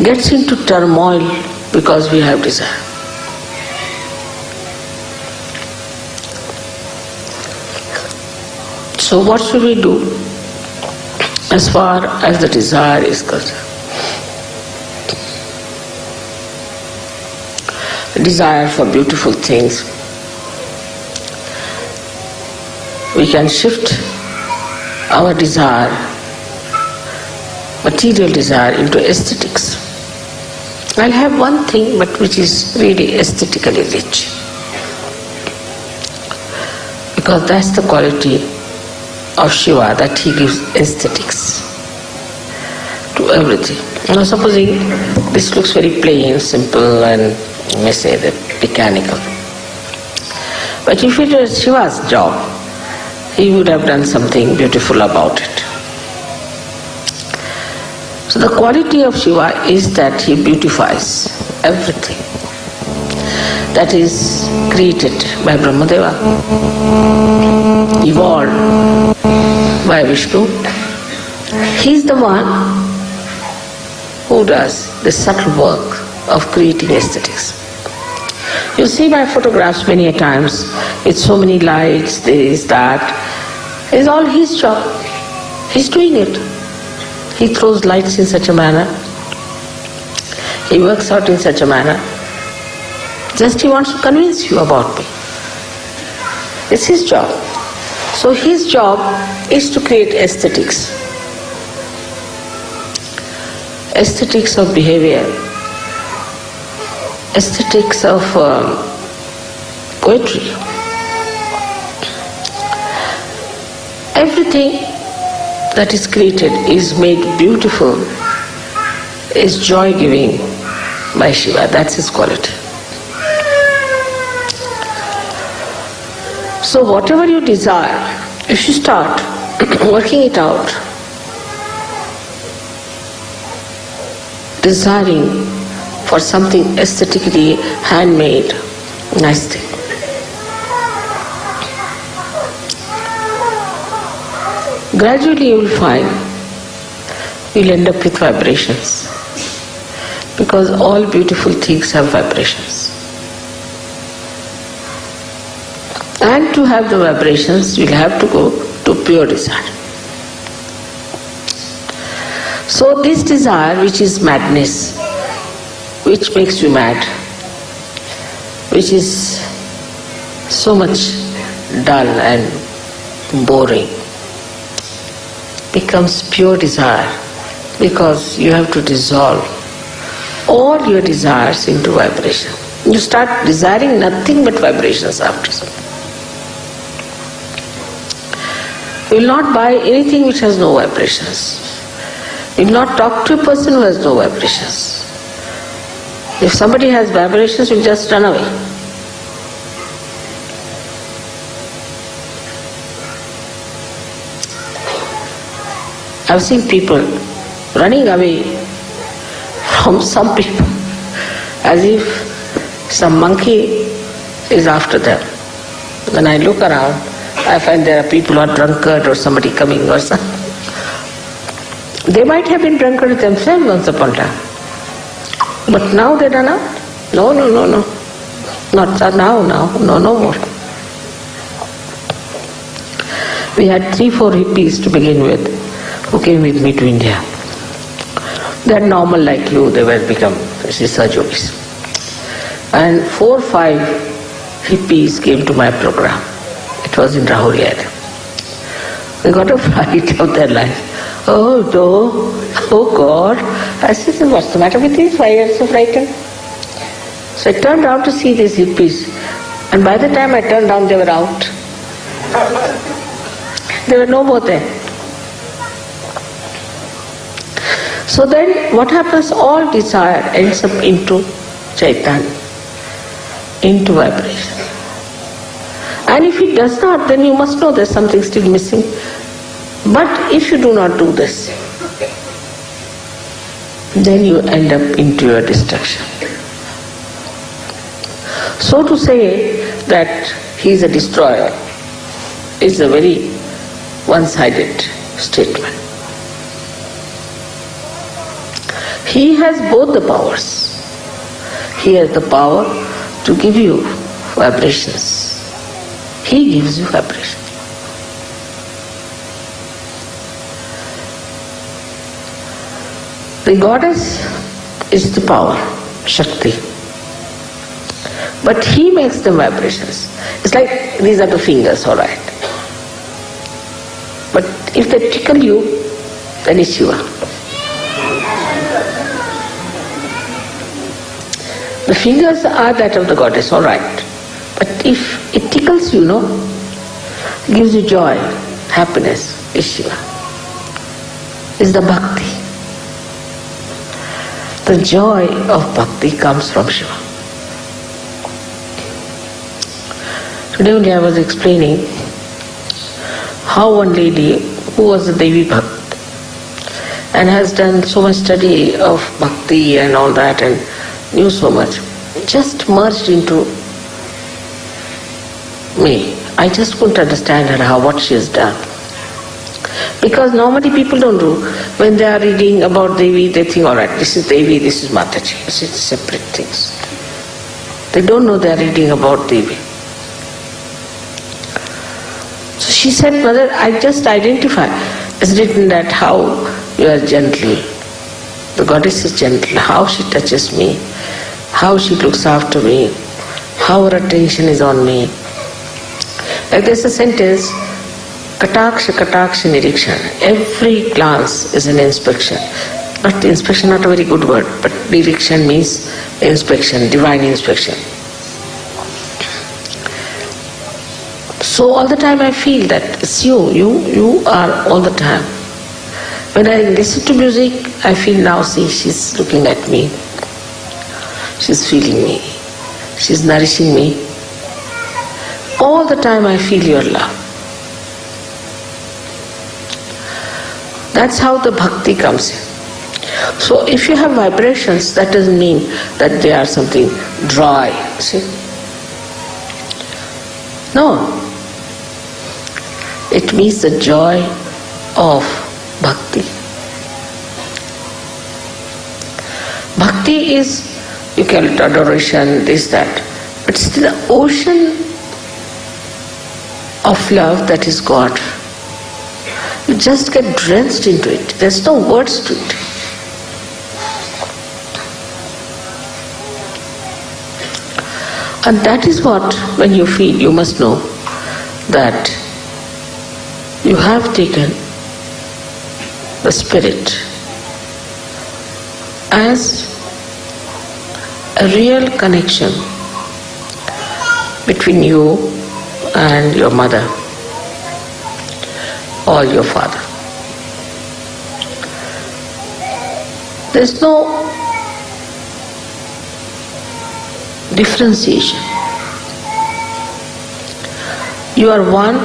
gets into turmoil because we have desire. So what should we do as far as the desire is concerned? Desire for beautiful things. We can shift our desire, material desire, into aesthetics. I'll have one thing but which is really aesthetically rich. Because that's the quality of Shiva, that he gives aesthetics to everything. Now supposing this looks very plain, simple and you may say that mechanical. But if it was Shiva's job, he would have done something beautiful about it. So the quality of Shiva is that he beautifies everything that is created by Brahmadeva, evolved by Vishnu. He is the one who does the subtle work of creating aesthetics. You see my photographs many a times with so many lights, this, that. It's all his job. He's doing it. He throws lights in such a manner. He works out in such a manner. Just he wants to convince you about me. It's his job. So his job is to create aesthetics. Aesthetics of behavior. Aesthetics of poetry. Everything that is created is made beautiful, is joy-giving by Shiva. That's his quality. So whatever you desire, if you start working it out, desiring for something aesthetically handmade, nice thing. Gradually you will find you'll end up with vibrations, because all beautiful things have vibrations. And to have the vibrations, you'll have to go to pure desire. So this desire, which is madness, which makes you mad, which is so much dull and boring, becomes pure desire because you have to dissolve all your desires into vibration. You start desiring nothing but vibrations after some. You will not buy anything which has no vibrations. You will not talk to a person who has no vibrations. If somebody has vibrations, you will just run away. I've seen people running away from some people as if some monkey is after them. When I look around, I find there are people who are drunkard or somebody coming or something. They might have been drunkard themselves once upon a time. But now they run out. No. Not now, no more. We had 3-4 hippies to begin with who came with me to India. They are normal like you, they were become research yogis. And 4 or 5 hippies came to my program. It was in Rahul. They got a fright of their life. Oh no, oh God. I said, what's the matter with these? Why are you so frightened? So I turned around to see these hippies. And by the time I turned around, they were out. They were no more there. So then what happens? All desire ends up into Chaitanya, into vibration. And if it does not, then you must know there's something still missing. But if you do not do this, then you end up into your destruction. So to say that he is a destroyer is a very one-sided statement. He has both the powers. He has the power to give you vibrations. He gives you vibrations. The goddess is the power, Shakti. But he makes the vibrations. It's like these are the fingers, all right. But if they tickle you, then it's Shiva. The fingers are that of the goddess, all right. But if it tickles you, gives you joy, happiness, is Shiva. Is the bhakti. The joy of bhakti comes from Shiva. Today only I was explaining how one lady who was a Devi Bhakt and has done so much study of bhakti and all that and knew so much, just merged into me. I just couldn't understand her, what she has done. Because normally people don't do. When they are reading about Devi, they think, all right, this is Devi, this is Mataji. This is separate things. They don't know they are reading about Devi. So she said, Mother, I just identify. It's written that how you are gentle. The goddess is gentle. How she touches me. How she looks after me. How her attention is on me. Like there's a sentence, Kataksha, Kataksha, Nirikshan. Every glance is an inspection. But inspection not a very good word, but Nirikshan means inspection, divine inspection. So all the time I feel that it's you are all the time. When I listen to music, I feel now, see, she's looking at me. She's feeling me. She's nourishing me. All the time I feel your love. That's how the bhakti comes in. So if you have vibrations, that doesn't mean that they are something dry, see? No. It means the joy of bhakti. Bhakti is, you call it adoration, this, that. But still the ocean of love that is God. You just get drenched into it. There's no words to it. And that is what, when you feel, you must know that you have taken the spirit as a real connection between you and your mother or your father. There's no differentiation. You are one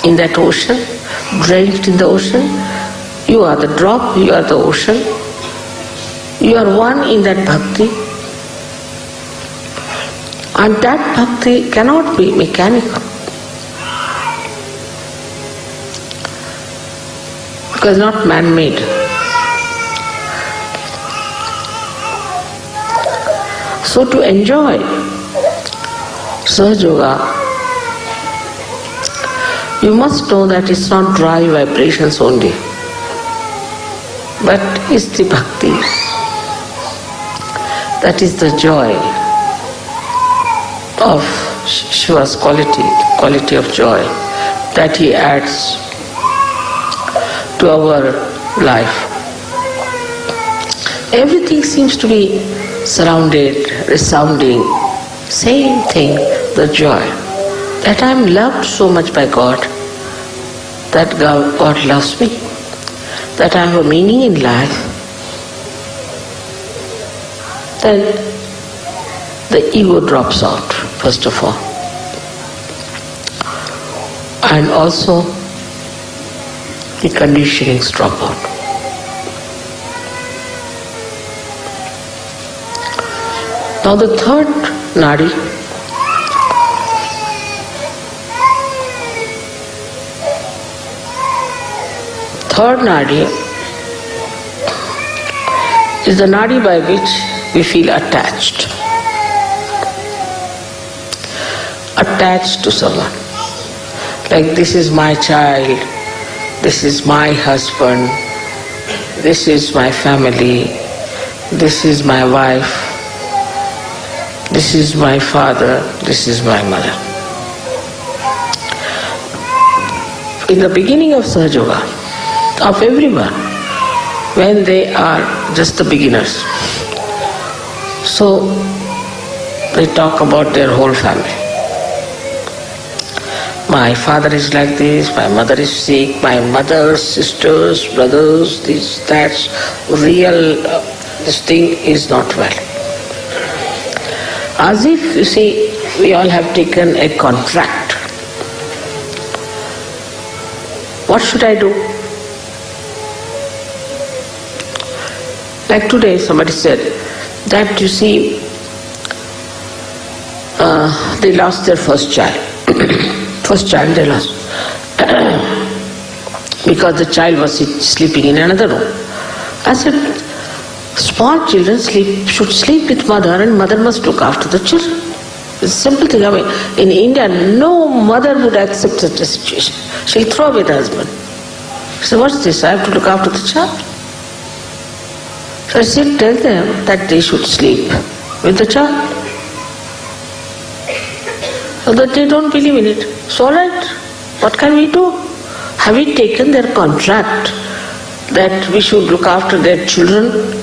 in that ocean, drenched in the ocean. You are the drop, you are the ocean. You are one in that bhakti. And that bhakti cannot be mechanical. Because not man-made. So to enjoy SahajaYoga, you must know that it's not dry vibrations only, but it's the bhakti. That is the joy of Shiva's quality of joy that he adds to our life. Everything seems to be surrounded, resounding, same thing, the joy. That I am loved so much by God, that God loves me, that I have a meaning in life, then the ego drops out, first of all. And also the conditionings drop out. Now the third nadi is the nadi by which we feel attached to someone. Like, this is my child, this is my husband, this is my family, this is my wife, this is my father, this is my mother. In the beginning of SahajaYoga, of everyone, when they are just the beginners, so they talk about their whole family. My father is like this, my mother is sick, my mother's sisters, brothers, this, that, this thing is not well. As if, you see, we all have taken a contract. What should I do? Like today somebody said that, you see, they lost their first child. First child they lost. Because the child was sleeping in another room. I said, small children should sleep with mother, and mother must look after the children. It's a simple thing. I mean, in India, no mother would accept such a situation. She'll throw away the husband. She said, what's this? I have to look after the child. So I said, tell them that they should sleep with the child. So that they don't believe in it. So all right, what can we do? Have we taken their contract that we should look after their children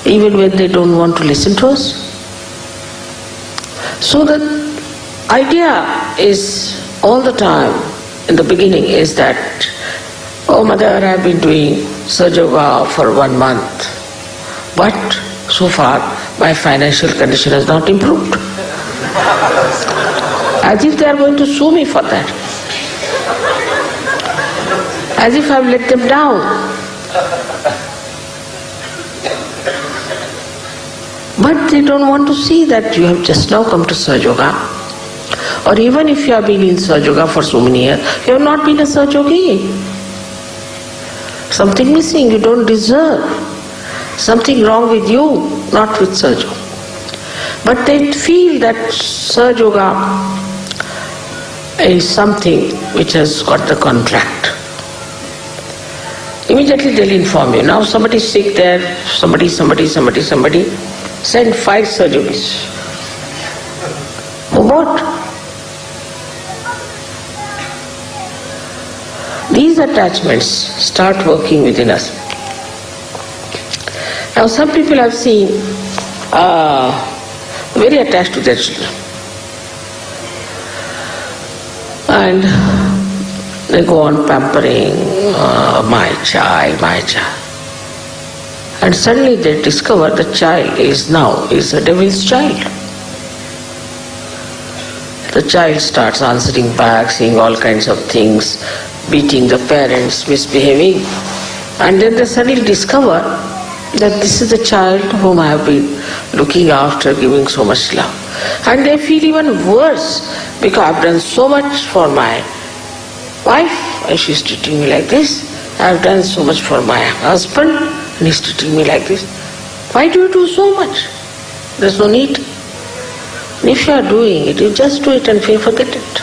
even when they don't want to listen to us? So the idea is all the time, in the beginning, is that, oh mother, I have been doing SahajaYoga for 1 month, but so far my financial condition has not improved. As if they are going to sue me for that. As if I have let them down. But they don't want to see that you have just now come to SahajaYoga. Or even if you have been in SahajaYoga for so many years, you have not been a Sahajayogi. Something missing, you don't deserve. Something wrong with you, not with SahajaYoga. But they feel that SahajaYoga is something which has got the contract. Immediately they'll inform you. Now somebody is sick there, somebody, send 5 Sahajayogis. What? These attachments start working within us. Now some people I've seen very attached to their children. And they go on pampering, my child, my child. And suddenly they discover the child is a devil's child. The child starts answering back, saying all kinds of things, beating the parents, misbehaving. And then they suddenly discover that this is the child whom I have been looking after, giving so much love. And they feel even worse because I have done so much for my wife and she is treating me like this. I have done so much for my husband and he is treating me like this. Why do you do so much? There is no need. And if you are doing it, you just do it and forget it.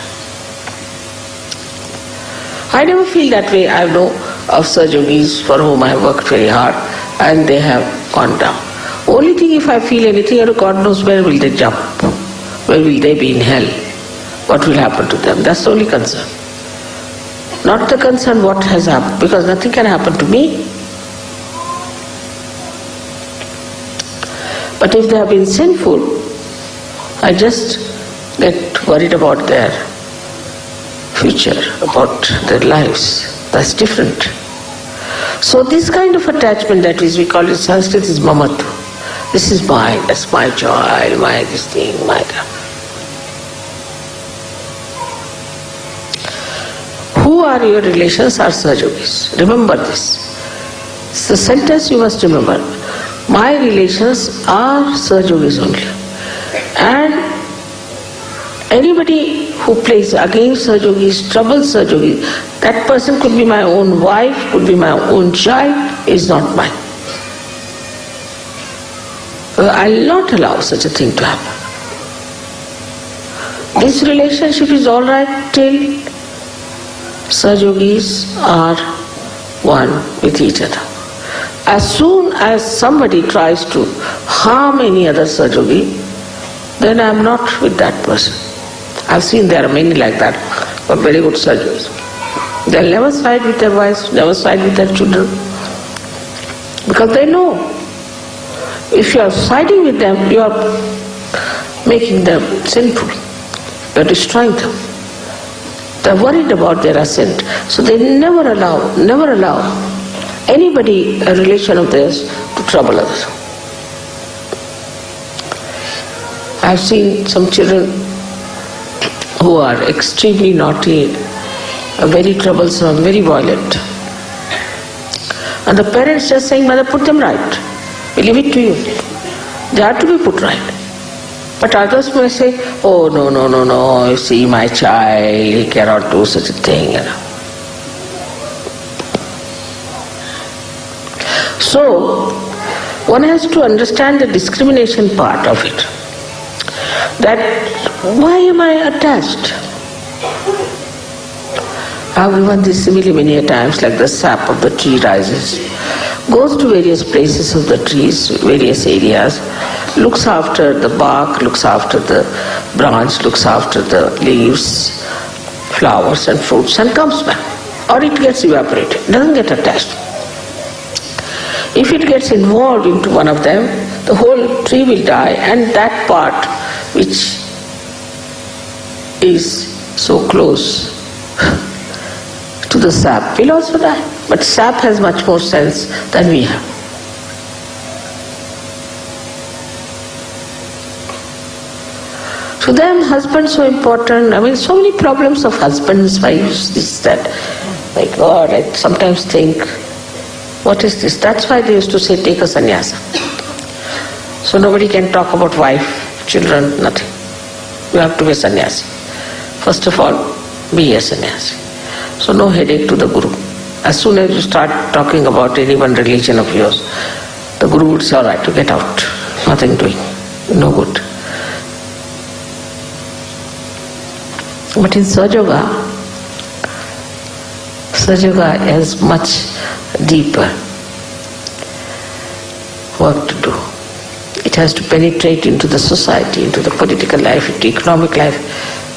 I never feel that way. I know of Sahajayogis for whom I have worked very hard and they have gone down. Only thing, if I feel anything, God knows where will they jump, where will they be in hell, what will happen to them. That's the only concern. Not the concern what has happened, because nothing can happen to me. But if they have been sinful, I just get worried about their future, about their lives. That's different. So this kind of attachment, that is, we call it Sanskrit, is mamatu. This is mine, that's my child, my this thing, my that. Who are your relations are Sahajayogis. Remember this. It's the sentence you must remember. My relations are Sahajayogis only. And anybody who plays against Sahajayogis, troubles Sahajayogis, that person could be my own wife, could be my own child, is not mine. I'll not allow such a thing to happen. This relationship is all right till Sahajayogis are one with each other. As soon as somebody tries to harm any other Sahajayogi, then I am not with that person. I've seen there are many like that, but very good Sahajayogis. They'll never side with their wives, never side with their children, because they know if you are siding with them, you are making them sinful. You are destroying them. They are worried about their ascent. So they never allow anybody, a relation of theirs, to trouble others. I have seen some children who are extremely naughty, very troublesome, very violent. And the parents just saying, Mother, put them right. We leave it to you. They are to be put right. But others may say, oh no, you see my child, he cannot do such a thing. So, one has to understand the discrimination part of it. That, why am I attached? I have given this simile many a times, like the sap of the tree rises, goes to various places of the trees, various areas, looks after the bark, looks after the branch, looks after the leaves, flowers and fruits, and comes back. Or it gets evaporated, doesn't get attached. If it gets involved into one of them, the whole tree will die, and that part which is so close to the sap will also die. But sap has much more sense than we have. To them, husband so important. I mean, so many problems of husbands, wives, this, that. My God, I sometimes think, what is this? That's why they used to say, take a sannyasa. So nobody can talk about wife, children, nothing. You have to be a sannyasi. First of all, be a sannyasi. So no headache to the guru. As soon as you start talking about any one religion of yours, the guru would say, all right, you get out. Nothing doing. No good. But in Sahaja Yoga is much deeper work to do. It has to penetrate into the society, into the political life, into economic life.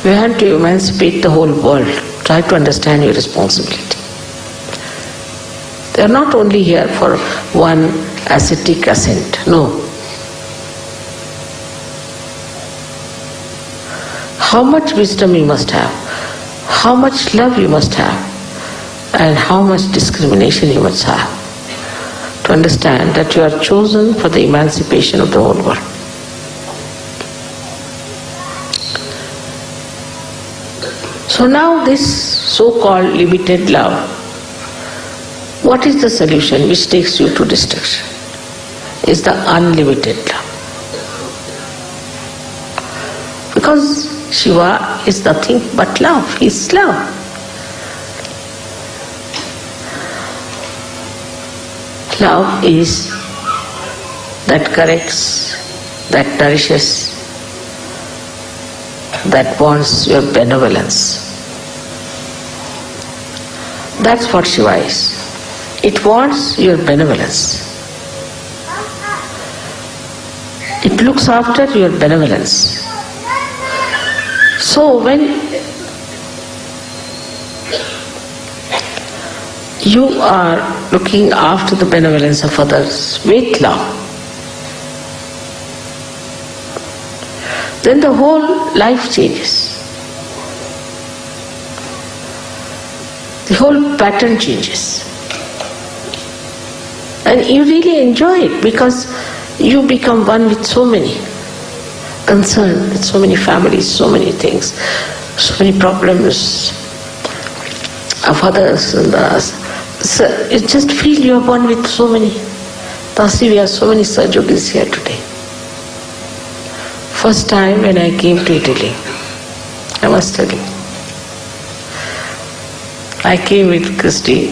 We have to emancipate the whole world. Try to understand your responsibility. They are not only here for one ascetic ascent. No. How much wisdom you must have, how much love you must have, and how much discrimination you must have to understand that you are chosen for the emancipation of the whole world. So now this so-called limited love, what is the solution which takes you to destruction? Is the unlimited love. Because Shiva is nothing but love, he is love. Love is that corrects, that nourishes, that wants your benevolence. That's what Shiva is. It wants your benevolence. It looks after your benevolence. So when you are looking after the benevolence of others with love, then the whole life changes. The whole pattern changes. And you really enjoy it because you become one with so many, concerned with so many families, so many things, so many problems of others and us. So you just feel you are one with so many. Tasi, we have so many SahajaYogis here today. First time when I came to Italy, I must tell you, I came with Christy,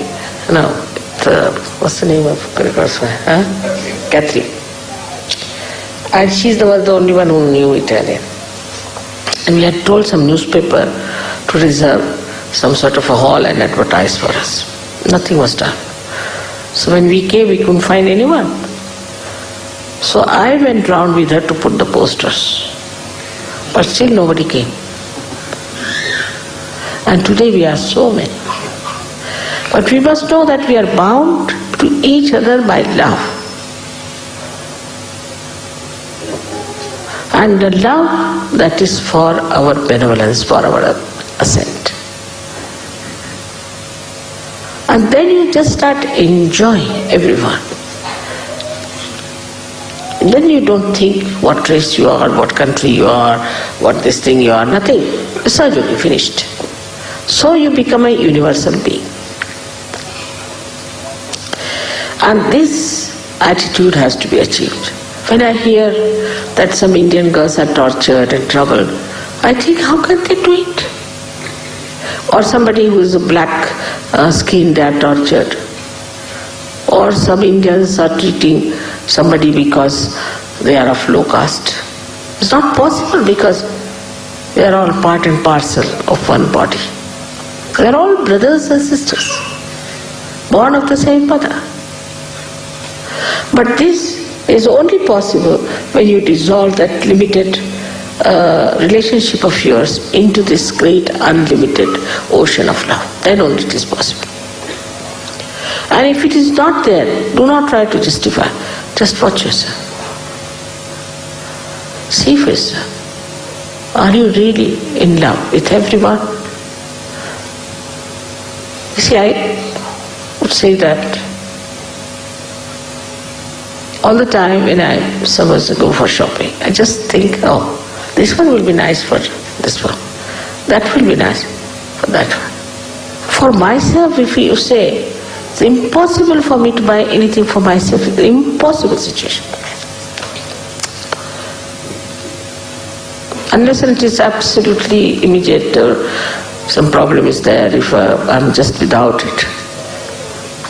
what's the name of Catherine. And she's the only one who knew Italian. And we had told some newspaper to reserve some sort of a hall and advertise for us. Nothing was done. So when we came, we couldn't find anyone. So I went round with her to put the posters. But still nobody came. And today we are so many. But we must know that we are bound to each other by love. And the love that is for our benevolence, for our ascent. And then you just start enjoying everyone. And then you don't think what race you are, what country you are, what this thing you are, nothing. SahajaYoga, finished. So you become a universal being. And this attitude has to be achieved. When I hear that some Indian girls are tortured and troubled, I think, how can they do it? Or somebody who is a black skin, they are tortured. Or some Indians are treating somebody because they are of low caste. It's not possible because they are all part and parcel of one body. They are all brothers and sisters, born of the same mother. But this is only possible when you dissolve that limited relationship of yours into this great unlimited ocean of love. Then only it is possible. And if it is not there, do not try to justify. Just watch yourself. See for yourself. Are you really in love with everyone? You see, I would say that all the time when I suppose to go for shopping, I just think, oh, this one will be nice for this one. That will be nice for that one. For myself, if you say, it's impossible for me to buy anything for myself. It's an impossible situation. Unless it is absolutely immediate or some problem is there, if I'm just without it.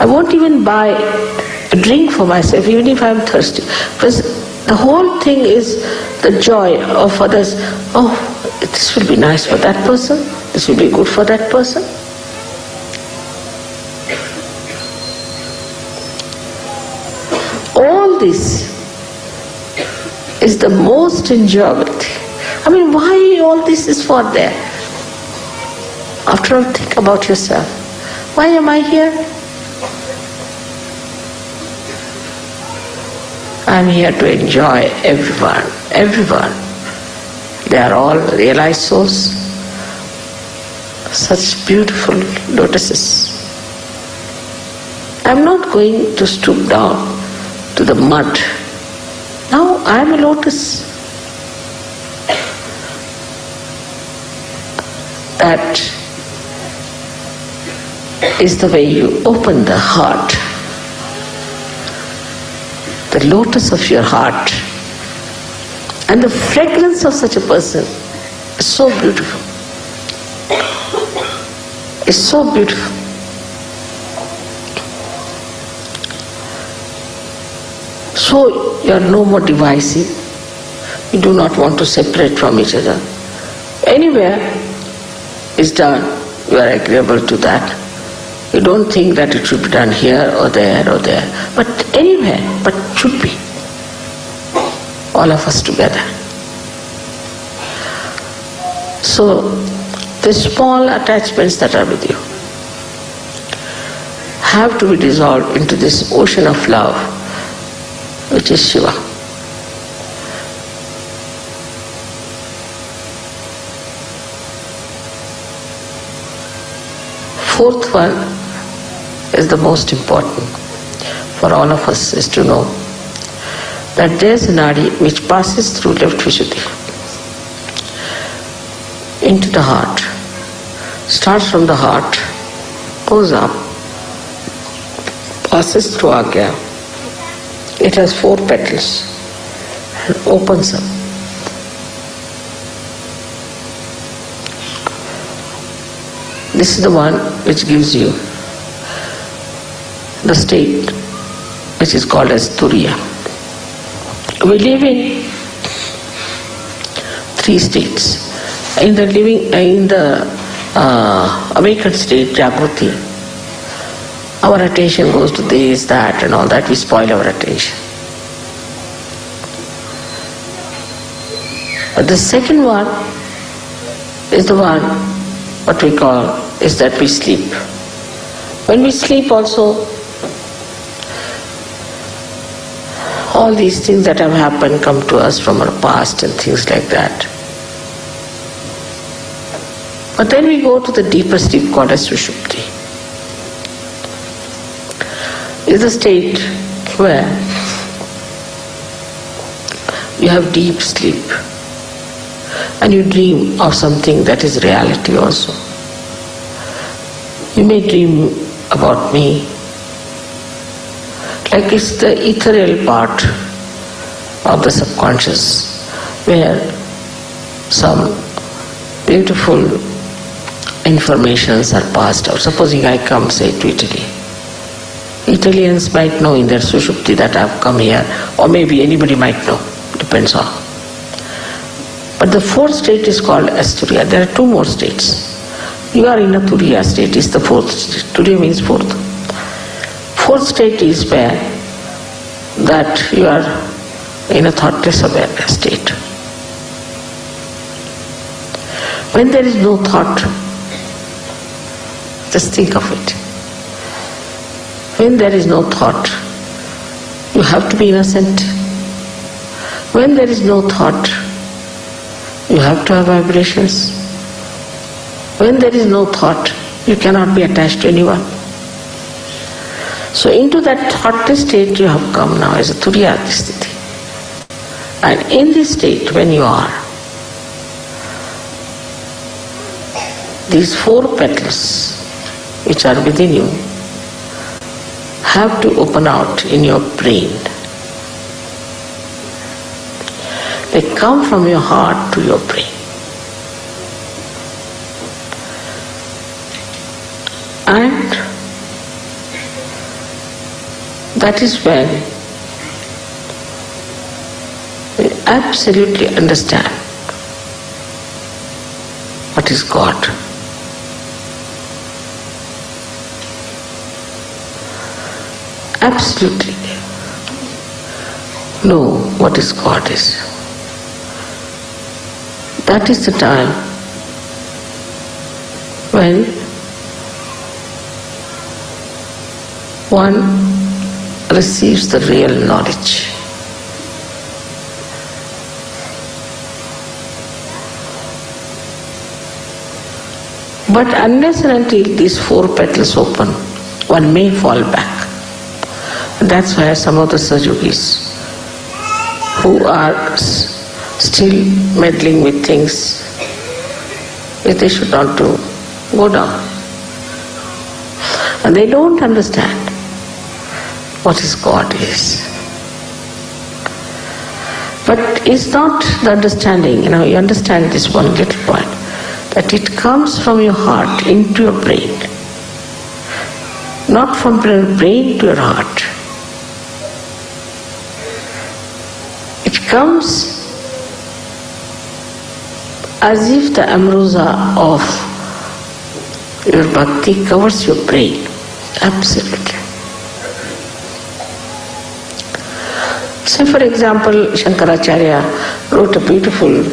I won't even buy a drink for myself, even if I'm thirsty. Because the whole thing is the joy of others. Oh, this will be nice for that person. This will be good for that person. All this is the most enjoyable thing. I mean, why all this is for there? After all, think about yourself. Why am I here? I'm here to enjoy everyone. They are all realized souls. Such beautiful lotuses. I'm not going to stoop down to the mud. Now I'm a lotus. That is the way you open the heart. The lotus of your heart. And the fragrance of such a person is so beautiful. It's so beautiful. So you are no more divisive. You do not want to separate from each other. Anywhere is done, you are agreeable to that. You don't think that it should be done here or there, but anywhere, but it should be. All of us together. So, the small attachments that are with you have to be dissolved into this ocean of love, which is Shiva. Fourth one is the most important for all of us, is to know that there is a nadi which passes through left Vishuddhi into the heart, starts from the heart, goes up, passes through Agya. It has 4 petals and opens up. This is the one which gives you the state which is called as Turiya. We live in 3 states. In the awakened state, Jagruti, our attention goes to this, that and all that. We spoil our attention. But the second one is the one what we call is that we sleep. When we sleep also, all these things that have happened come to us from our past and things like that. But then we go to the deeper sleep called as Sushupti. It's a state where you have deep sleep and you dream of something that is reality also. You may dream about me, like it's the ethereal part of the subconscious where some beautiful informations are passed out. Supposing I come, say, to Italy. Italians might know in their Sushupti that I have come here, or maybe anybody might know, depends on. But the 4th state is called as Turiya. There are 2 more states. You are in a Turiya state, is the 4th state. Turiya means 4th. 4th state is where that you are in a thoughtless awareness state. When there is no thought, just think of it. When there is no thought, you have to be innocent. When there is no thought, you have to have vibrations. When there is no thought, you cannot be attached to anyone. So into that thoughtless state you have come now as a Turiya Sthiti. And in this state when you are, these 4 petals which are within you have to open out in your brain. They come from your heart to your brain. And that is when we absolutely understand what is God. Absolutely know what is God is. That is the time when one receives the real knowledge. But unless and until these four petals open, one may fall back. And that's why some of the Sahajogis who are still meddling with things which they should not do, go down. And they don't understand what is God is. But it's not the understanding, you understand this one little point, that it comes from your heart into your brain, not from your brain to your heart. It comes as if the ambrosia of your bhakti covers your brain. Absolutely. So for example, Shankaracharya wrote a beautiful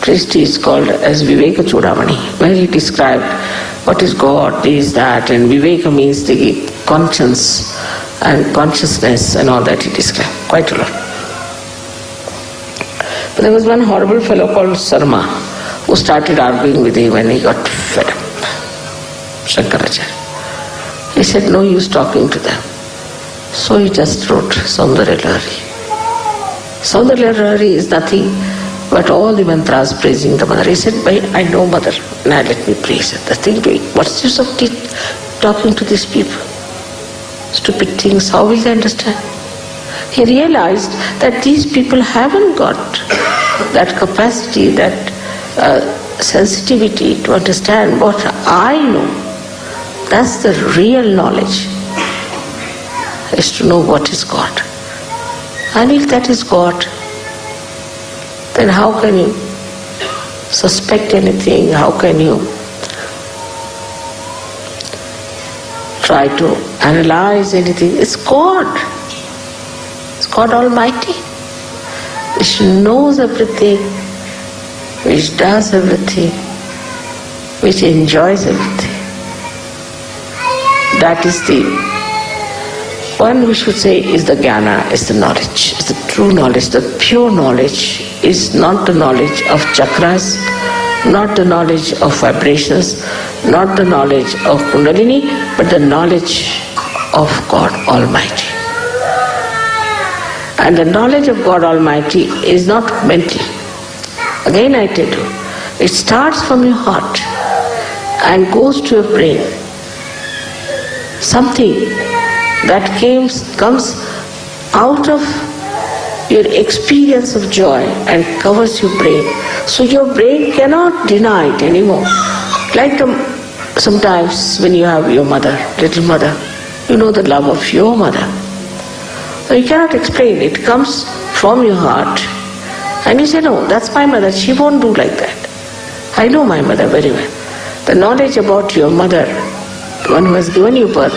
treatise called as Viveka Chudamani, where he described what is God, this, that, and Viveka means the conscience and consciousness and all that he described, quite a lot. But there was one horrible fellow called Sarma who started arguing with him and he got fed up. Shankaracharya. He said, no use talking to them. So he just wrote Saundarya Lahari. Saundarya Lahari is nothing but all the mantras praising the mother. He said, I know mother, now let me praise her. The thing to it, what's the use of talking to these people? Stupid things, how will they understand? He realized that these people haven't got that capacity, that sensitivity to understand what I know. That's the real knowledge, is to know what is God. And if that is God, then how can you suspect anything? How can you try to analyze anything? It's God. It's God Almighty, which knows everything, which does everything, which enjoys everything. That is the one we should say is the jnana, is the knowledge, is the true knowledge. The pure knowledge is not the knowledge of chakras, not the knowledge of vibrations, not the knowledge of Kundalini, but the knowledge of God Almighty. And the knowledge of God Almighty is not mental. Again I tell you, it starts from your heart and goes to your brain. Something that comes out of your experience of joy and covers your brain. So your brain cannot deny it anymore. Like sometimes when you have your mother, little mother, you know the love of your mother. So you cannot explain, it comes from your heart. And you say, no, that's my mother, she won't do like that. I know my mother very well. The knowledge about your mother, the one who has given you birth,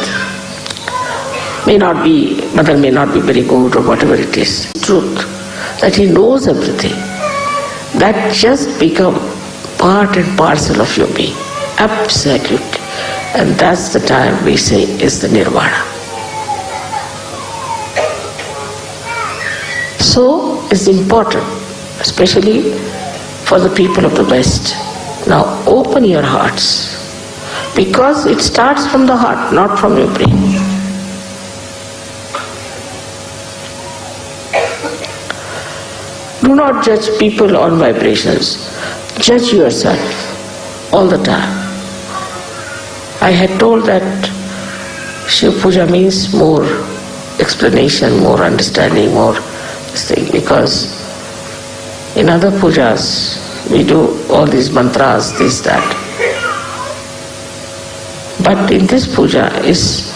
mother may not be very good or whatever it is. Truth, that he knows everything. That just become part and parcel of your being. Absolutely. And that's the time we say is the nirvana. So it's important, especially for the people of the West. Now open your hearts, because it starts from the heart, not from your brain. Do not judge people on vibrations. Judge yourself all the time. I had told that Shiv Puja means more explanation, more understanding, more this thing, because in other pujas we do all these mantras, this, that. But in this puja is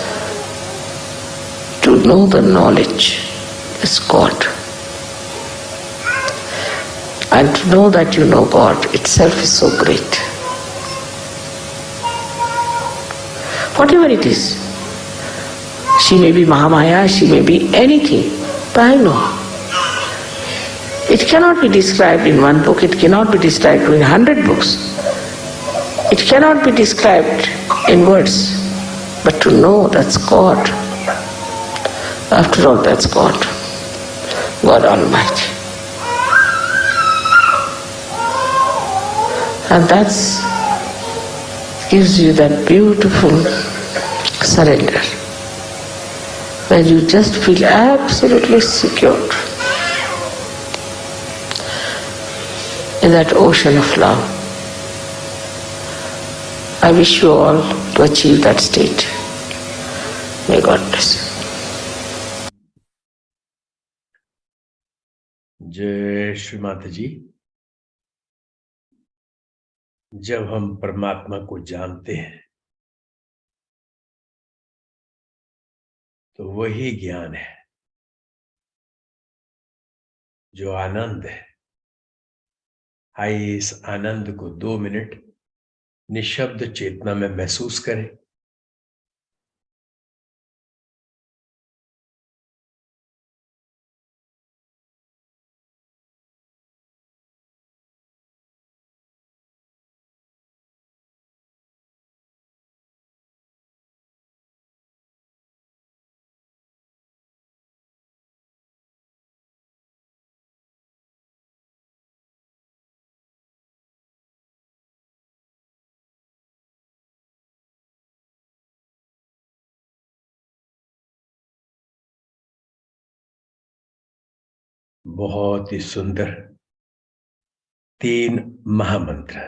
to know the knowledge, it's God. And to know that you know God itself is so great. Whatever it is, she may be Mahamaya, she may be anything, but I know. It cannot be described in one book, it cannot be described in 100 books. It cannot be described in words, but to know that's God. After all, that's God, God Almighty. And that's gives you that beautiful surrender, where you just feel absolutely secure in that ocean of love. I wish you all to achieve that state. May God bless you. जय श्री माता जी। जब हम परमात्मा को जानते हैं तो वही ज्ञान है जो आनंद है। आइए इस आनंद को 2 मिनट निशब्द चेतना में महसूस करें। बहुत ही सुंदर 3 महामंत्र।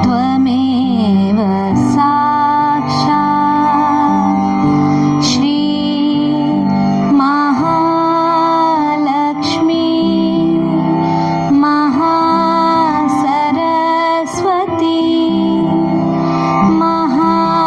त्वमेव साक्षात् श्री महालक्ष्मी महासरस्वती महाकाली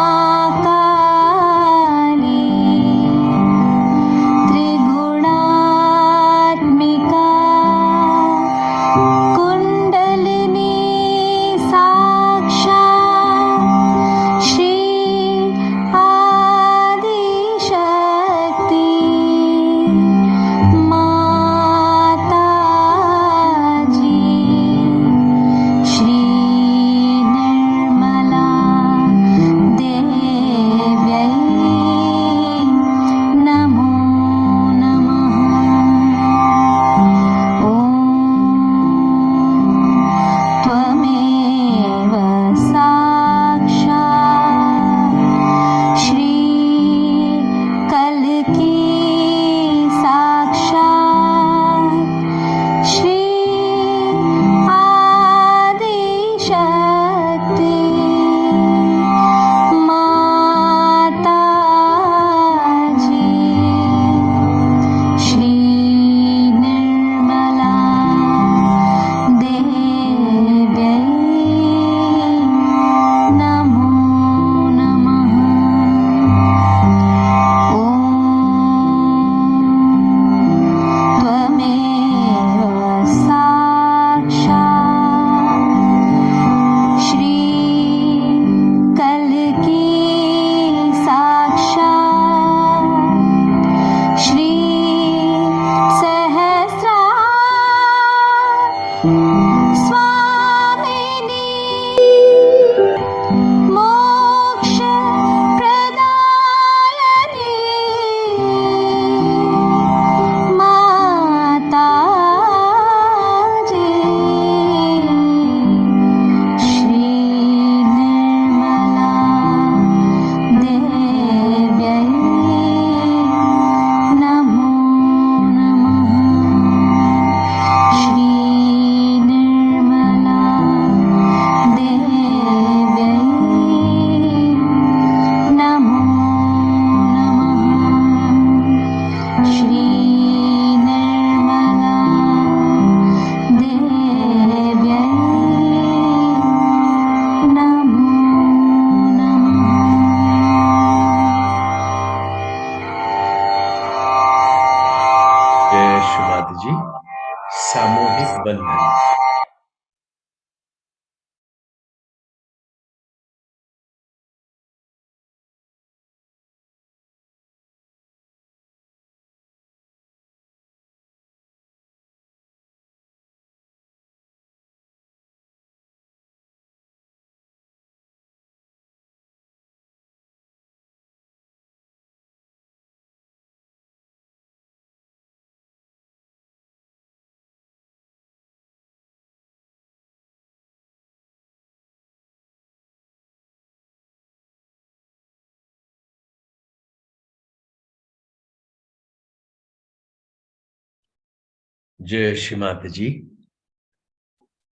जय श्री माता जी।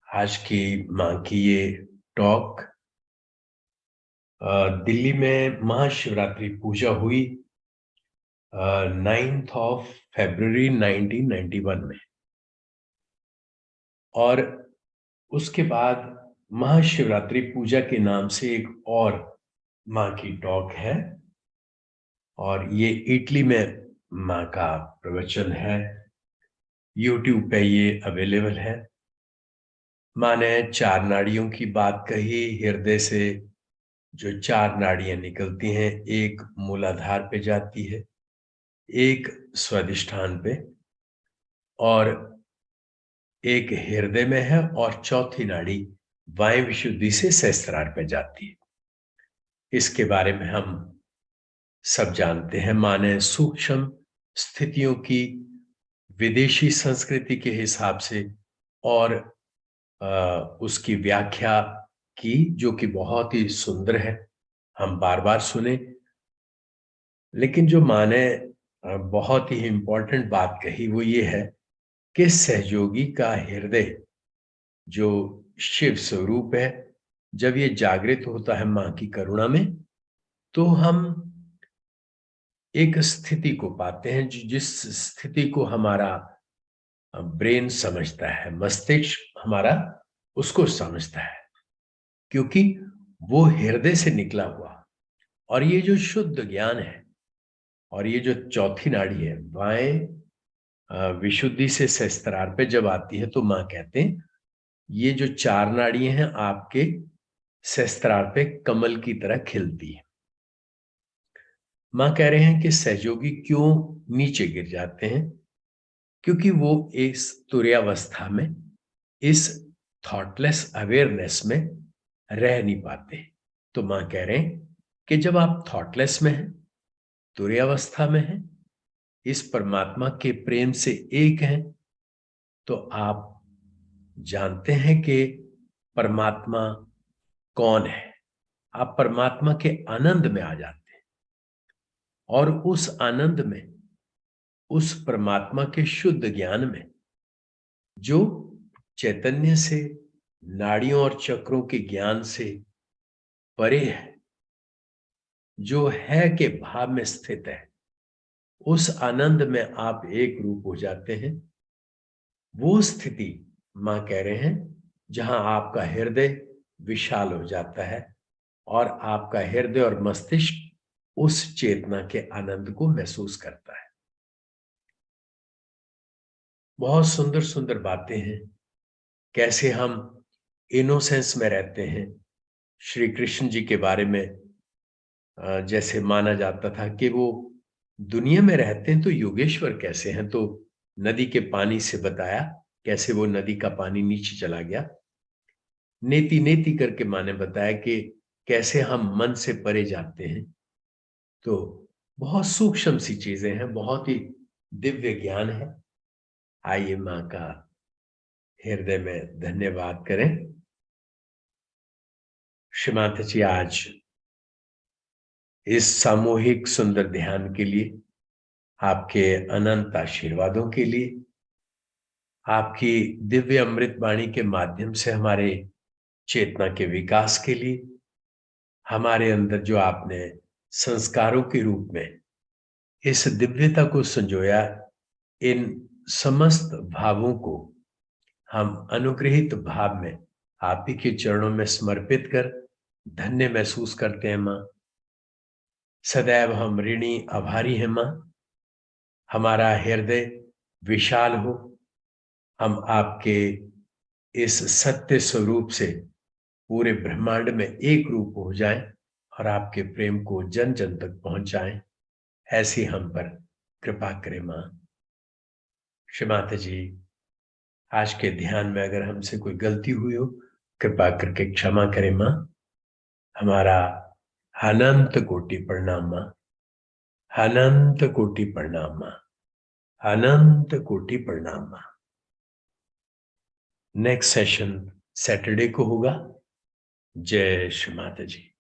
आज की माँ की ये टॉक दिल्ली में महाशिवरात्रि पूजा हुई 9th of February 1991 में, और उसके बाद महाशिवरात्रि पूजा के नाम से एक और माँ की टॉक है, और ये इटली में माँ का प्रवचन है। YouTube पे ये अवेलेबल है। माँ ने 4 नाड़ियों की बात कही। हृदय से जो 4 नाड़ियां निकलती हैं, एक मूलाधार पे जाती है, एक स्वादिष्ठान पे, और एक हृदय में है, और चौथी नाड़ी वायु विशुद्धि से सहस्त्रार पे जाती है। इसके बारे में हम सब जानते हैं। माँ ने सूक्ष्म स्थितियों की विदेशी संस्कृति के हिसाब से और उसकी व्याख्या की, जो कि बहुत ही सुंदर है, हम बार बार सुने। लेकिन जो माँ ने बहुत ही इंपॉर्टेंट बात कही वो ये है कि सहयोगी का हृदय जो शिव स्वरूप है, जब ये जागृत होता है माँ की करुणा में, तो हम एक स्थिति को पाते हैं जिस स्थिति को हमारा ब्रेन समझता है, मस्तिष्क हमारा उसको समझता है, क्योंकि वो हृदय से निकला हुआ। और ये जो शुद्ध ज्ञान है, और ये जो चौथी नाड़ी है वायु विशुद्धि से सहस्त्रार पे जब आती है, तो माँ कहते हैं ये जो 4 नाड़ियां हैं आपके सहस्त्रार पे कमल की तरह खिलती है। माँ कह रहे हैं कि सहयोगी क्यों नीचे गिर जाते हैं, क्योंकि वो इस तुर्यावस्था में, इस थॉटलेस अवेयरनेस में रह नहीं पाते। तो माँ कह रहे हैं कि जब आप थॉटलेस में हैं, तुर्यावस्था में हैं, इस परमात्मा के प्रेम से एक हैं, तो आप जानते हैं कि परमात्मा कौन है। आप परमात्मा के आनंद में आ जाते हैं, और उस आनंद में, उस परमात्मा के शुद्ध ज्ञान में, जो चैतन्य से, नाड़ियों और चक्रों के ज्ञान से परे है, जो है के भाव में स्थित है, उस आनंद में आप एक रूप हो जाते हैं। वो स्थिति मां कह रहे हैं जहां आपका हृदय विशाल हो जाता है, और आपका हृदय और मस्तिष्क उस चेतना के आनंद को महसूस करता है। बहुत सुंदर सुंदर बातें हैं, कैसे हम इनोसेंस में रहते हैं। श्री कृष्ण जी के बारे में जैसे माना जाता था कि वो दुनिया में रहते हैं तो योगेश्वर कैसे हैं, तो नदी के पानी से बताया कैसे वो नदी का पानी नीचे चला गया। नेति नेति करके माँ ने बताया कि कैसे हम मन से परे जाते हैं। तो बहुत सूक्ष्म सी चीजें हैं, बहुत ही दिव्य ज्ञान है। आइए माँ का हृदय में धन्यवाद करें। श्री माता जी, आज इस सामूहिक सुंदर ध्यान के लिए, आपके अनंत आशीर्वादों के लिए, आपकी दिव्य अमृत वाणी के माध्यम से हमारे चेतना के विकास के लिए, हमारे अंदर जो आपने संस्कारों के रूप में इस दिव्यता को संजोया, इन समस्त भावों को हम अनुग्रहित भाव में आप ही के चरणों में समर्पित कर धन्य महसूस करते हैं। माँ, सदैव हम ऋणी आभारी हैं। माँ, हमारा हृदय विशाल हो, हम आपके इस सत्य स्वरूप से पूरे ब्रह्मांड में एक रूप हो जाएं, और आपके प्रेम को जन जन तक पहुंचाएं। ऐसी हम पर कृपा करें माँ। श्री माता जी, आज के ध्यान में अगर हमसे कोई गलती हुई हो, कृपा करके क्षमा करें माँ। हमारा अनंत कोटि प्रणाम माँ, अनंत कोटि प्रणाम माँ, अनंत कोटि प्रणाम माँ। नेक्स्ट सेशन सैटरडे को होगा। जय श्री माता जी।